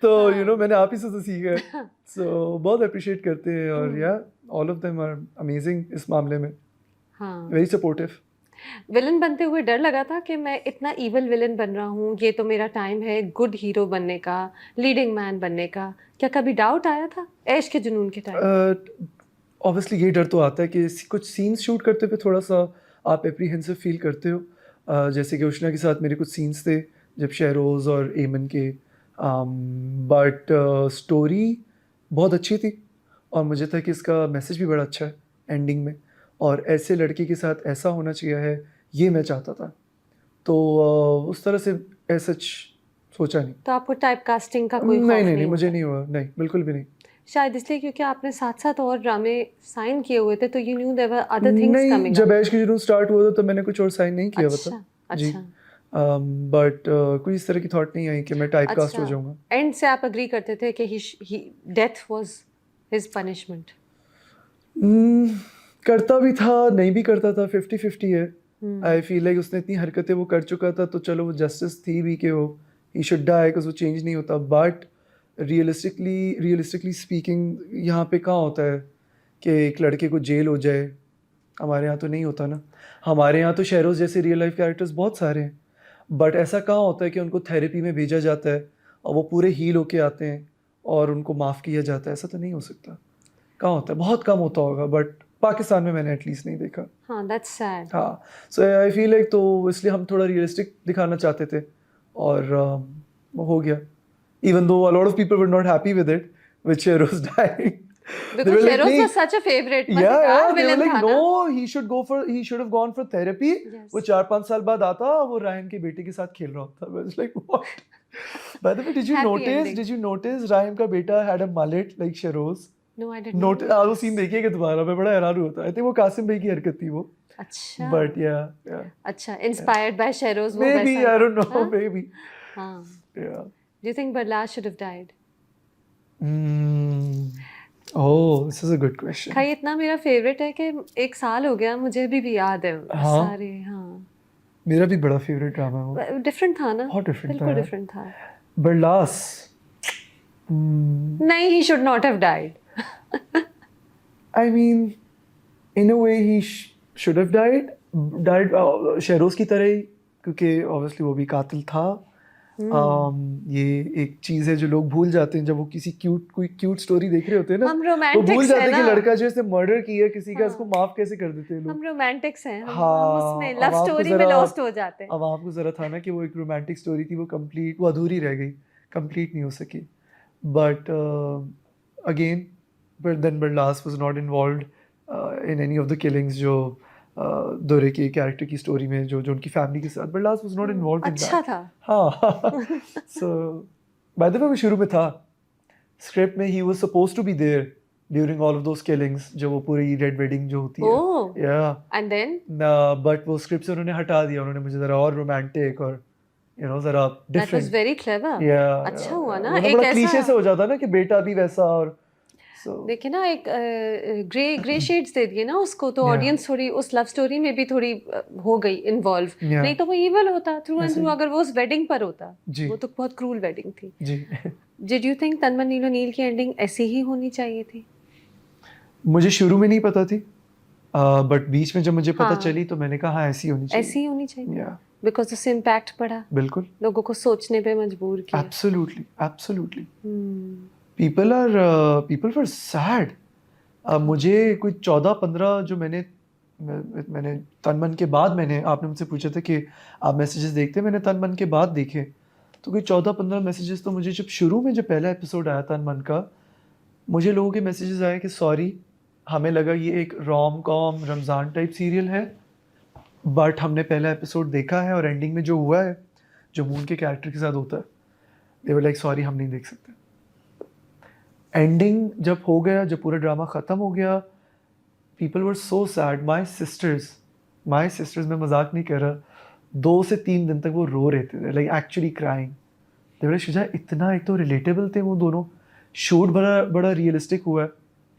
तो मैंने आप ही से तो सीखा है। सो बहुत अप्रिशिएट करते हैं और या all of them are amazing इस मामले में, हाँ, वेरी सपोर्टिव। विलन बनते हुए डर लगा था कि मैं इतना इविल विलन बन रहा हूँ, ये तो मेरा टाइम है गुड हीरो बनने का, लीडिंग मैन बनने का? क्या कभी डाउट आया था ऐश के जुनून के टाइम? ऑब्वियसली ये डर तो आता है कि कुछ सीन्स शूट करते हुए थोड़ा सा आप एप्रीहेंसिव फील करते हो। जैसे कि उष्णा के साथ मेरे कुछ सीन्स थे जब शहरोज़ और एमन के, बट स्टोरी बहुत अच्छी थी और मुझे था कि इसका मैसेज भी बड़ा अच्छा है एंडिंग में, और ऐसे लड़के के साथ ऐसा होना चाहिए है, ये मैं चाहता था। तो उस तरह से ऐसा सोचा नहीं। तो आपको टाइप कास्टिंग का कोई खौफ नहीं नहीं मुझे होता? नहीं हुआ, नहीं बिल्कुल भी नहीं। शायद इसलिए क्योंकि आपने साथ साथ और ड्रामे साइन किए हुए थे, तो you knew there were other things नहीं, कमिंग जब अप। ऐश की जुनून स्टार्ट हुआ था तो मैंने कुछ और साइन नहीं किया हुआ था। अच्छा, जी, अच्छा, बट कोई इस तरह की थॉट नहीं आई कि मैं टाइप कास्ट हो अच्छा। जाऊंगा। एंड से आप अग्री करते थे कि ही डेथ वाज हिज पनिशमेंट? करता भी था, नहीं भी करता था, 50-50 है। आई फील लाइक उसने इतनी हरकतें वो कर चुका था तो चलो वो जस्टिस थी भी कि वो ही शुड डाई, बिकॉज वो चेंज नहीं होता। बट रियलिस्टिकली स्पीकिंग यहाँ पे कहाँ होता है कि एक लड़के को जेल हो जाए, हमारे यहाँ तो नहीं होता ना। हमारे यहाँ तो शहरोज़ जैसे रियल लाइफ कैरेक्टर्स बहुत सारे हैं, बट ऐसा कहाँ होता है कि उनको थेरेपी में भेजा जाता है और वो पूरे हील होके आते हैं और उनको माफ़ किया जाता है। ऐसा तो नहीं हो सकता, कहाँ होता है, बहुत कम होता होगा, बट पाकिस्तान में मैंने एटलीस्ट नहीं देखा। हाँ, दैट्स सैड। हाँ, सो आई फील लाइक तो इसलिए हम थोड़ा रियलिस्टिक दिखाना चाहते थे और वो हो गया, even though a lot of people were not happy with it with Sheroz dying. Because Sheroz was such a favourite, Yeah, मजेदार they were विलन like, था ना। no, he should have gone for therapy. Yes. वो 4-5 साल बाद आता, वो Ryan के बेटे के साथ खेल रहा होता। I was like, what? By the way, Happy ending. did you notice Ryan का बेटा had a mullet like Sheroz? No, I did not वो notice. सीन देखिएगा दोबारा, मैं बड़ा हैरान हुआ था। I think वो कासिम भाई की हरकत थी वो। अच्छा, But yeah. अच्छा, इंस्पायर्ड बाय शेरोज वो Maybe, वैसा I don't know, हाँ? maybe. हाँ। Yeah. Do you think Barlas should have died? Oh, this is a good question. खाई इतना मेरा फेवरेट है कि 1 साल हो गया, मुझे अभी भी याद है हाँ। सारे। हाँ, मेरा भी बड़ा फेवरेट ड्रामा है वो। डिफरेंट था ना, बहुत different था बिल्कुल यार। डिफरेंट था। बरलास। नहीं, he should not have died. I mean, in a way he should have died. Sheroz की तरह ही, क्योंकि obviously वो भी कातिल था। ये एक चीज है जो लोग भूल जाते हैं जब वो किसी कोई क्यूट स्टोरी देख रहे होते हैं ना, हम वो भूल romantics जाते हैं हैं कि ना। लड़का जो इसने मर्डर किया किसी का, हाँ। उसको माफ कैसे कर देते हैं लोग। हम रोमांटिक्स हैं, हम हाँ, उसमें अब लव आपको स्टोरी में जरा- लॉस्ट हो जाते हैं। अब आपको जरा था ना कि वो एक रोमांटिक स्टोरी थी, वो अधूरी रह गई, कंप्लीट नहीं हो सकी। But again, but then Barlas was not involved in any of the killings जो दोरे के कैरेक्टर की स्टोरी में जो उनकी फैमिली के साथ, बरलास वाज नॉट इन्वॉल्व्ड इन अच्छा था। हाँ। सो बाय द वे वो शुरू में था स्क्रिप्ट में, he was supposed to be there during all of those killings, जो वो पूरी रेड वेडिंग जो होती है। ओह, या एंड देन बट वो स्क्रिप्ट से उन्होंने हटा दिया, उन्होंने मुझे जरा और रोमांटिक और जरा that was different. Very clever. या अच्छा हुआ ना, वरना एक बड़ा क्लीशे से ऐसा हो जाता ना कि बेटा भी वैसा, और सो देखिए ना, एक ग्रे शेड्स दे दिए ना उसको, तो Yeah. ऑडियंस थोड़ी उस लव स्टोरी में भी थोड़ी हो गई इन्वॉल्व। Yeah. नहीं तो वो इवल होता थ्रू एंड ऐसे थ्रू, ही। अगर वो उस वेडिंग पर होता। जी। वो तो बहुत क्रूल वेडिंग थी। जी। डिड यू थिंक तन्मय नीलो नील की एंडिंग ऐसी ही होनी चाहिए थी? मुझे शुरू में नहीं पता थी, बट बीच में जब मुझे पता हाँ। चली तो मैंने कहा हाँ ऐसी होनी चाहिए। ऐसी ही होनी चाहिए, या बिकॉज उससे इम्पैक्ट पड़ा, बिल्कुल, लोगों को सोचने पे मजबूर किया। Absolutely absolutely. Hmm, people were sad. मुझे कोई 14-15 जो मैंने तन मन के बाद, मैंने आपने मुझसे पूछा था कि आप मैसेजेस देखते हैं, मैंने तन मन के बाद देखे, तो कोई 14-15 मैसेजेस तो मुझे जब शुरू में जो पहला एपिसोड आया तन मन का, मुझे लोगों के मैसेजेस आए कि सॉरी, हमें लगा ये एक rom com Ramzan type serial है, बट हमने पहला एपिसोड देखा है और एंडिंग में जो हुआ है, जो मून के कैरेक्टर के साथ होता है, दे वर लाइक सॉरी, हम नहीं देख सकते। एंडिंग जब हो गया, जब पूरा ड्रामा ख़त्म हो गया, people were so sad. My sisters, मैं मजाक नहीं कर रहा, 2 से 3 दिन तक वो रो रहे थे, लाइक एक्चुअली क्राइंग। दे वर शुजा, इतना एक तो रिलेटेबल थे वो दोनों, शूट बड़ा रियलिस्टिक हुआ है,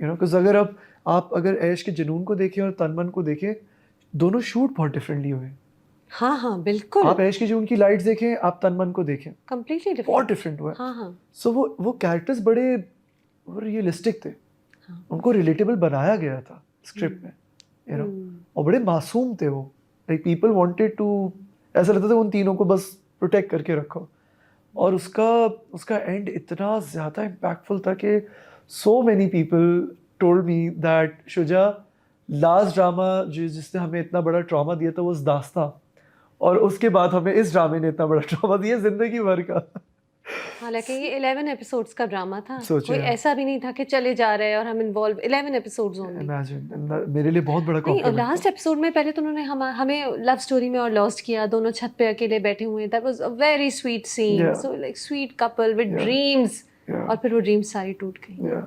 बिकॉज अगर आप अगर ऐश के जुनून को देखें और तनमन को देखें, दोनों शूट बहुत डिफरेंटली हुए। हाँ हाँ बिल्कुल, आप ऐश के जुनून की लाइट्स देखें, आप तनमन को देखें, कम्प्लीटली बहुत डिफरेंट। डिफरेंट हुआ है। हाँ हाँ सो वो कैरेक्टर्स बड़े रियलिस्टिक थे, हाँ। उनको रिलेटेबल बनाया गया था स्क्रिप्ट में, और बड़े मासूम थे वो, लाइक पीपल वांटेड टू, ऐसा लगता था उन तीनों को बस प्रोटेक्ट करके रखो। और उसका एंड इतना ज़्यादा इम्पैक्टफुल था कि so many people told me that Shuja, last drama जिसने हमें इतना बड़ा ट्रॉमा दिया था वो उस दास्तां, और उसके बाद हमें इस ड्रामे ने इतना बड़ा ट्रॉमा दिया जिंदगी भर का। हालांकि ये 11 एपिसोड्स का ड्रामा था, सोचिए कोई आप। ऐसा भी नहीं था कि चले जा रहे हैं और हम इन्वॉल्व 11 एपिसोड्स ओनली। इमेजिन, मेरे लिए बहुत बड़ा नहीं, कॉम्प्लीमेंट लास्ट एपिसोड में पहले तो उन्होंने हमें लव स्टोरी में और लॉस्ट किया, दोनों छत पे अकेले बैठे हुए हैं, that was a very sweet scene, Yeah. So like sweet couple with Yeah. Dreams, Yeah. और फिर वो ड्रीम्स सारी टूट गई। Yeah.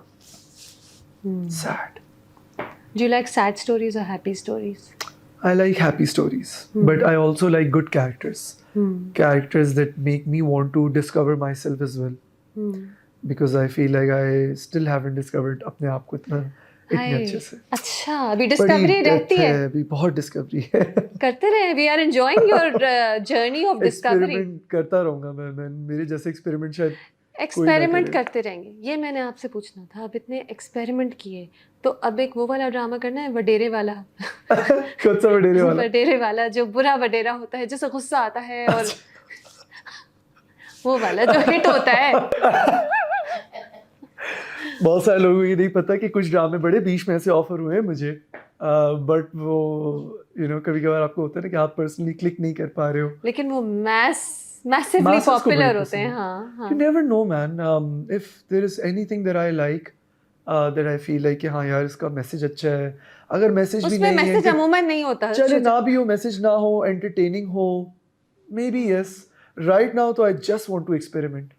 Sad. Do you like sad stories और happy stories? I like happy stories, but I also like good characters. Characters that make me want to discover myself as well. Because I feel like I still haven't discovered अपने आप को इतने अच्छे से। अच्छा, अभी discovery रहती है, अभी बहुत डिस्कवरी है। करते रहे, we are enjoying your journey of discovery. Experiment करता रहूंगा मैं मेरे जैसे एक्सपेरिमेंट शायद एक्सपेरिमेंट करे। करते रहेंगे, ये मैंने आपसे पूछना था। अब इतने एक्सपेरिमेंट किए तो अब एक वो वाला ड्रामा करना है, वडेरे वाला। कौन सा वडेरे वाला? वडेरे वाला जो बुरा वडेरा होता है, जिससे गुस्सा आता है, और वो वाला जो हिट होता है। बहुत सारे लोगों को ये नहीं पता कि कुछ ड्रामे बड़े बीच में ऐसे ऑफर हुए हैं मुझे, बट वो कभी कभार आपको होता है ना कि आप पर्सनली क्लिक नहीं कर पा रहे हो, लेकिन वो मैसिवली Masses को पॉपुलर बड़े होते हैं। पसंद हाँ हाँ, You never know, man. If there is anything that I like, that I feel like कि हाँ यार इसका मैसेज अच्छा है, अगर मैसेज भी उसमें नहीं मैसेज है, अमूमन नहीं होता। चले ना भी हो, मैसेज ना हो, एंटरटेनिंग हो, maybe yes. Right now तो I just want to experiment.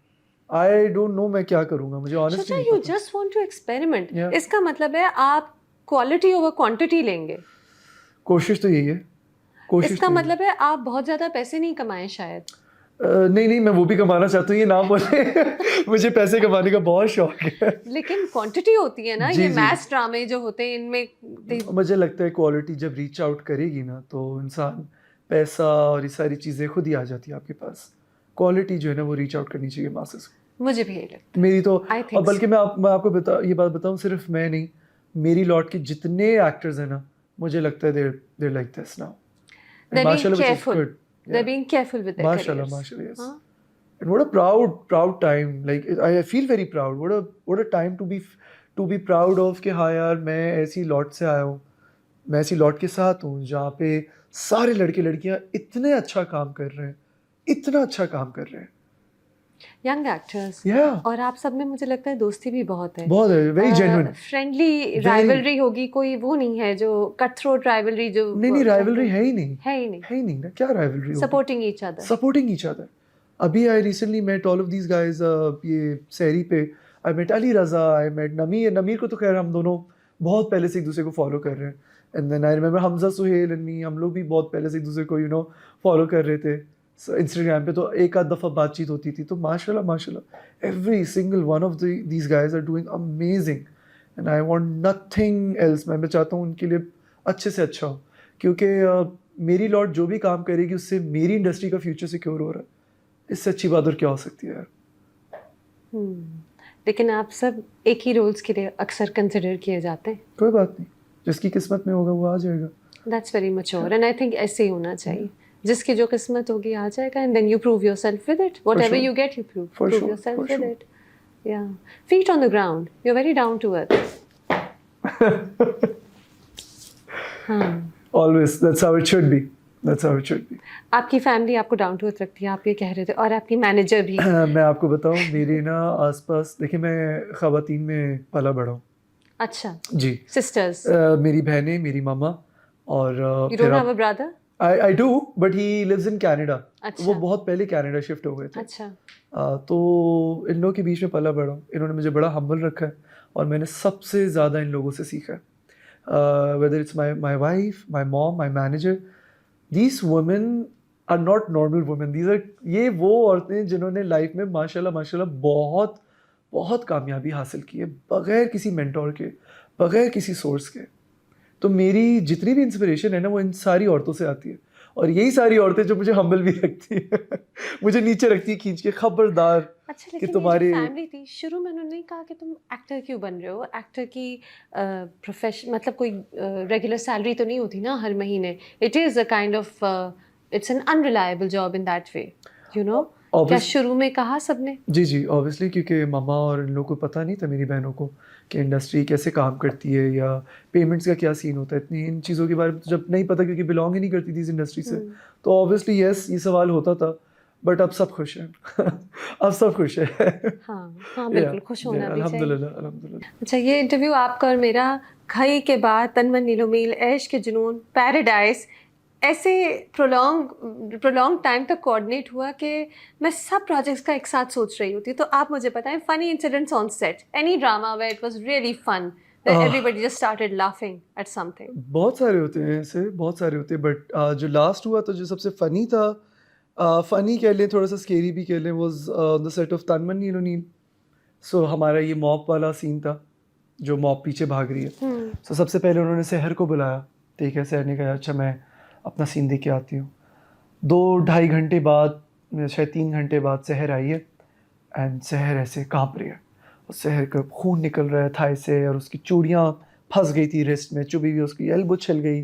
I don't know मैं क्या करूँगा, मुझे honestly सोचा नहीं यू पता। Just want to experiment, Yeah. इसका मतलब है आप क्वालिटी ओवर क्वांटिटी लेंगे। कोशिश तो यही है, कोशिश इसका तो यही है। मतलब है आप बहुत ज्यादा पैसे नहीं कमाए शायद। नहीं नहीं, मैं वो भी कमाना चाहता हूँ, ये ना बोले। मुझे पैसे कमाने का बहुत शौक है। लेकिन क्वांटिटी होती है ना, जी, ये जी। मैस ड्रामे जो होते हैं इनमें मुझे लगता है क्वालिटी जब रीच आउट करेगी ना, तो इंसान पैसा और ये सारी चीज़ें खुद ही आ जाती है आपके पास। क्वालिटी जो है ना वो रीच आउट करनी चाहिए मासेस को। मुझे भी यही लगता मेरी तो, है। आई और थिंक बल्कि मैं आपको ये बात बताऊं, सिर्फ मैं नहीं, मेरी लॉट के जितने एक्टर्स हैं ना, मुझे लगता है देर like this now, they're being माशाल्लाह, which is careful. Good. They're being careful with their माशाल्लाह careers. माशाल्लाह, यस। हाँ? And what a proud time, like I feel very proud. What a time to be proud of कि हाँ यार, मैं ऐसी lot से आया हूँ, मैं ऐसी लॉट के साथ हूँ जहाँ पे सारे लड़के लड़कियाँ इतने अच्छा काम कर रहे हैं, इतना अच्छा काम कर रहे हैं। यंग एक्टर्स Yeah, और आप सब में मुझे लगता है दोस्ती भी बहुत है। बहुत है, वेरी जेन्युइन। फ्रेंडली राइवलरी होगी, कोई वो नहीं है जो कट थ्रोट राइवलरी जो नहीं नहीं, राइवलरी है ही नहीं, है ही नहीं। है ही नहीं ना, क्या राइवलरी होगी? Supporting each other. Supporting each other. अभी I recently met all of these guys, ये सहरी पे I met Ali Raza, I met Nameer. Nameer को तो खैर हम दोनों बहुत पहले से एक दूसरे को फॉलो कर रहे हैं। And then I remember Hamza Suhail and me, हम लोग भी बहुत पहले से एक दूसरे को फॉलो कर रहे थे इंस्टाग्राम पे, तो एक आध दफ़ा बातचीत होती थी। तो माशाल्लाह माशाल्लाह, every single one of these guys are doing amazing and I want nothing else. मैं चाहता हूँ उनके लिए अच्छे से अच्छा हो, क्योंकि मेरी लॉट जो भी काम करेगी उससे मेरी इंडस्ट्री का फ्यूचर सिक्योर हो रहा है। इससे अच्छी बात और क्या हो सकती है यार। लेकिन आप सब एक ही रोल्स के लिए अक्सर कंसिडर किए जाते हैं। कोई बात नहीं, जिसकी किस्मत में होगा वो आ जाएगा। That's very mature and I think ऐसे ही होना चाहिए। जिसकी जो किस्मत होगी आ जाएगा and then you prove yourself with it. Whatever sure. You get you For prove sure, yourself for with sure. It. या feet on the ground, you are very down to earth. हाँ, Always, that's how it should be. That's how it should be. आपकी family आपको down to अर्थ रखती है, आप ये कह रहे थे, और आपकी मैनेजर भी। मैं आपको बताऊं, मेरे ना आसपास, देखिए मैं ख़वातीन में पला बड़ा हूँ। अच्छा, जी। सिस्टर्स। मेरी बहनें, मेरी मामा, और you don't have a brother? I do, but he lives in Canada. अच्छा। वो बहुत पहले कनाडा शिफ्ट हो गए थे। अच्छा। तो इन लोगों के बीच में पला बड़ा हूँ। इन्होंने मुझे बड़ा हम्बल रखा है और मैंने सबसे ज़्यादा इन लोगों से सीखा है। whether it's my wife, my mom, my manager, these women are not normal women. ये वो औरतें जिन्होंने लाइफ में माशाल्लाह माशाल्लाह बहुत बहुत कामयाबी हासिल की है, बगैर किसी मेंटोर के, बगैर किसी सोर्स के। तो मेरी जितनी भी इंस्पिरेशन है ना, वो इन सारी औरतों से आती है, और यही सारी औरतें जो मुझे हम्बल भी रखती है, मुझे नीचे रखती है खींच के, खबरदार। अच्छा, कि लेकिन तुम्हारे ये जो फैमिली थी, शुरू में उन्होंने नहीं कहा कि तुम एक्टर क्यों बन रहे हो? एक्टर की प्रोफेशन मतलब कोई रेगुलर सैलरी तो नहीं होती ना हर महीने। It is a kind of it's an unreliable job in that way, you know. क्या शुरू में कहा सबने? जी जी, ऑब्वियसली, क्योंकि मामा और इन लोगों को पता नहीं था, मेरी बहनों को, कि इंडस्ट्री कैसे काम करती है या पेमेंट्स का क्या सीन होता है। इतनी इन चीज़ों के बारे में तो जब नहीं पता, क्योंकि बिलोंग ही नहीं करती थी इस इंडस्ट्री से, तो ऑब्वियसली यस, ये सवाल होता था। बट अब सब खुश हैं। अब सब खुश है। हाँ हाँ, बिल्कुल खुश होना भी चाहिए। अल्हम्दुलिल्लाह अल्हम्दुलिल्लाह। अच्छा, ये इंटरव्यू आपका और मेरा खई के बाद, तनमन नीलोमील, ऐश के जुनून, पैराडाइज, ऐसे प्रोलॉन्ग टाइम तक कोऑर्डिनेट हुआ कि मैं सब प्रोजेक्ट्स का एक साथ सोच रही होती। तो आप मुझे बताएं, funny incidents on set, any drama where it was really fun, that everybody just started laughing at something? बहुत सारे होते हैं ऐसे, बहुत सारे होते हैं, बट जो लास्ट हुआ तो जो सबसे फ़नी था, फ़नी कह लें, थोड़ा सा स्केरी भी कह लें, was on the set of Tanman Neeloneel. So हमारा ये मॉप वाला सीन था, जो मॉप पीछे भाग रही है। सो सबसे पहले उन्होंने सहर को बुलाया। ठीक है, सहर ने कहा अच्छा मैं अपना सीन देख के आती हूँ। 2-2.5 घंटे बाद, शायद 3 घंटे बाद सहर आई है, एंड सहर ऐसे काँप रही है, और सहर का खून निकल रहा है थाई से, और उसकी चूड़ियाँ फंस गई थी रिस्ट में, चुभी हुई, उसकी एल्बो छल गई।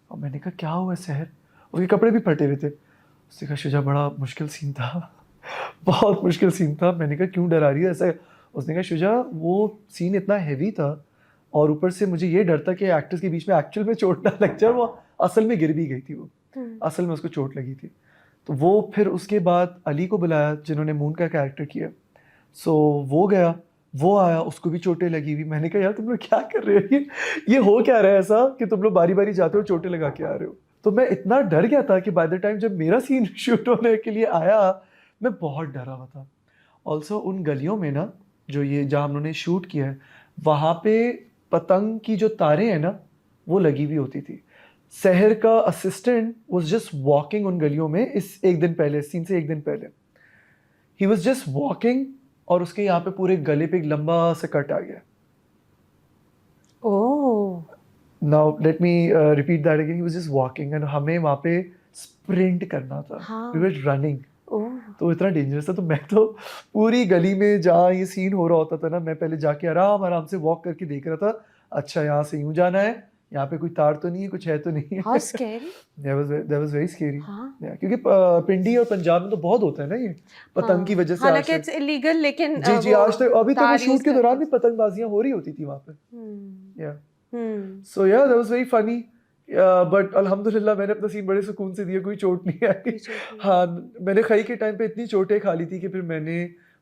और मैंने कहा क्या हुआ सहर? उसके कपड़े भी फटे हुए थे। उसने कहा शुजा बड़ा मुश्किल सीन था। बहुत मुश्किल सीन था। मैंने कहा क्यों डरा रही है ऐसा? उसने कहा शुजा वो सीन इतना हैवी था, और ऊपर से मुझे ये डर था कि एक्टर्स के बीच में एक्चुअल में चोट ना लग जाए। वो असल में गिर भी गई थी, वो असल में उसको चोट लगी थी। तो वो फिर उसके बाद अली को बुलाया, जिन्होंने मून का कैरेक्टर किया। सो वो गया, वो आया, उसको भी चोटें लगी हुई। मैंने कहा यार तुम लोग क्या कर रहे हो? ये हो क्या रहा है ऐसा कि तुम लोग बारी बारी जाते हो, चोटें लगा के आ रहे हो? तो मैं इतना डर गया था कि बाय द टाइम जब मेरा सीन शूट होने के लिए आया, मैं बहुत डरा हुआ था। ऑल्सो उन गलियों में ना, जो ये जहाँ उन्होंने शूट किया है, वहाँ पे पतंग की जो तारें हैं ना, वो लगी हुई होती थी। सहर का असिस्टेंट वाज जस्ट वॉकिंग उन गलियों में इस एक दिन पहले, सीन से एक दिन पहले ही वाज जस्ट वॉकिंग और उसके यहाँ पे पूरे गले पे एक लंबा सा कट आ गया. Oh, now let me repeat that again. He was just walking and हमें वहाँ पे स्प्रिंट करना था. हाँ. We were running. ओह, तो इतना डेंजरस था. तो मैं तो पूरी गली में जहाँ ये सीन हो रहा होता था ना, मैं पहले जाके आराम आराम से वॉक करके देख रहा था. अच्छा यहाँ से यूं जाना है, यहाँ पे कोई तार तो नहीं है, कुछ है तो नहीं है. How scary. that was very scary. हाँ. क्योंकि पिंडी और पंजाब में तो बहुत होता है ना ये पतंग की वजह से. हालांकि आज इट्स इलीगल, लेकिन जी जी, आज तक अभी तक वो तार शूट use के दौरान करते भी पतंगबाजियां हो रही होती थी वहाँ पे. हम्म, Yeah. Hmm. So yeah, that was very funny. But अल्हम्दुलिल्लाह मैंने अपना सीन बड़े सुकून से दिया, कोई चोट नहीं आई. कोई चोट नहीं. हाँ, मैंने खई के टाइम पे इतनी चोटें खा ली थी कि फिर मैंने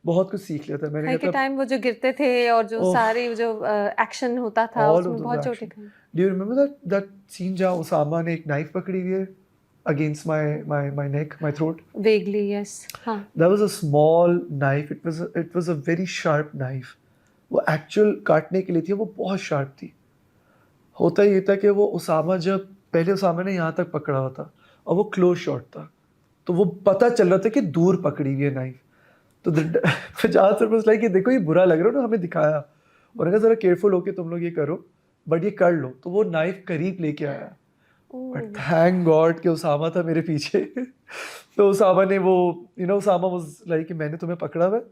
बहुत कुछ सीख लिया था. मैंने खाई के कहा था, टाइम वो जो गिरते थे और जो ओह, सारे जो एक्शन होता था all उसमें of बहुत those चोटें action. खाई. Do you remember that scene जहाँ उसामा ने एक नाइफ पकड़ी हुई है against my neck, my throat? Vaguely, yes. हाँ. That was a small knife. It was a very sharp knife. वो एक्चुअल काटने के लिए थी, वो बहुत शार्प थी. होता ये था कि वो उसामा जब पहले उसामा ने यहाँ तक पकड़ा हुआ था और वो क्लोज शॉट था, तो वो पता चल रहा था कि दूर पकड़ी हुई है नाइफ. तो फजाद सर वाज लाइक, ये देखो ये बुरा लग रहा है ना, हमें दिखाया. और कहा जरा केयरफुल होके तुम लोग ये करो, बट ये कर लो. तो वो नाइफ करीब लेके आया. बट थैंक गॉड कि उसामा था मेरे पीछे. तो उसामा ने वो उसामा वाज लाइक कि मैंने तुम्हें पकड़ा हुआ है,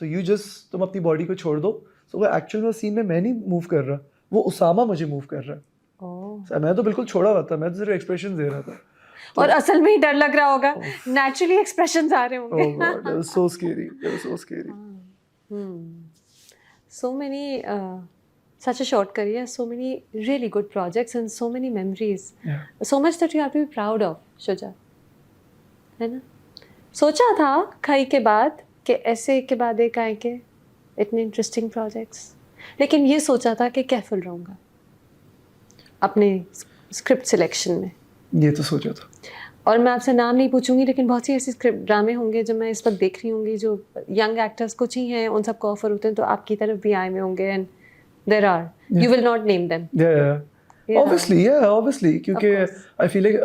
तो यू जस्ट तुम अपनी बॉडी को छोड़ दो. सो वो एक्चुअल में सीन में मैं नहीं मूव कर रहा, वो उसामा मुझे मूव कर रहा है. ओह. मैं तो बिल्कुल छोड़ा हुआ था, मैं तो सिर्फ एक्सप्रेशन दे रहा था. और असल में ही डर लग रहा होगा, नेचुरली एक्सप्रेशंस आ रहे Oh होंगे. God, that was so scary. That was so scary. So many, such a short career, so many really good projects and so many memories. Yeah. So much that you have to be proud of, Shuja. है ना? सोचा था खाई के बाद कि ऐसे एक के बाद एक आएंगे इतने इंटरेस्टिंग प्रोजेक्ट्स, लेकिन ये सोचा था कि केयरफुल रहूँगा अपने स्क्रिप्ट सिलेक्शन में. ये तो सोचा था. और मैं आपसे नाम नहीं पूछूंगी, लेकिन बहुत सी ऐसी स्क्रिप्ट ड्रामे होंगे जो मैं इस वक्त देख रही होंगी, जो यंग एक्टर्स कुछ ही हैं, उन सबको ऑफर होते हैं, तो आपकी तरफ भी आए हुए होंगे. And there are, you will not name them. Obviously, क्योंकि I feel like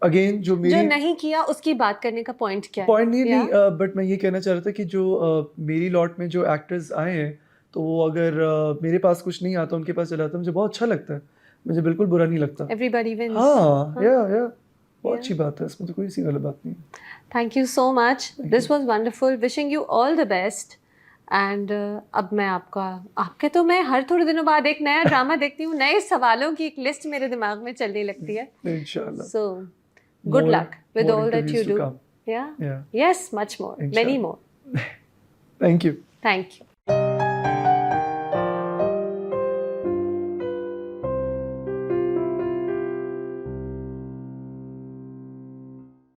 again जो जो मेरी नहीं किया उसकी बात करने का पॉइंट क्या है? पॉइंट नहीं, बट मैं ये कहना चाह रहा था कि जो मेरी लॉट में जो एक्टर्स आए हैं, तो वो अगर मेरे पास कुछ नहीं आता उनके पास चला जाता, मुझे बहुत अच्छा लगता है. मुझे बिल्कुल बुरा नहीं लगता. Everybody wins. हाँ, या बहुत अच्छी बात है, इसमें तो कोई सी गलत बात नहीं. Thank you so much. This was wonderful. Wishing you all the best. And अब मैं आपके तो मैं हर थोड़े दिनों बाद एक नया ड्रामा देखती हूँ, नए सवालों की एक लिस्ट मेरे दिमाग में चलने लगती है. इंशाल्लाह. So good More- luck with more all that you interviews to do. come. Yeah. Yeah. Yes, much more. Many Inshallah. more. Thank you. Thank you.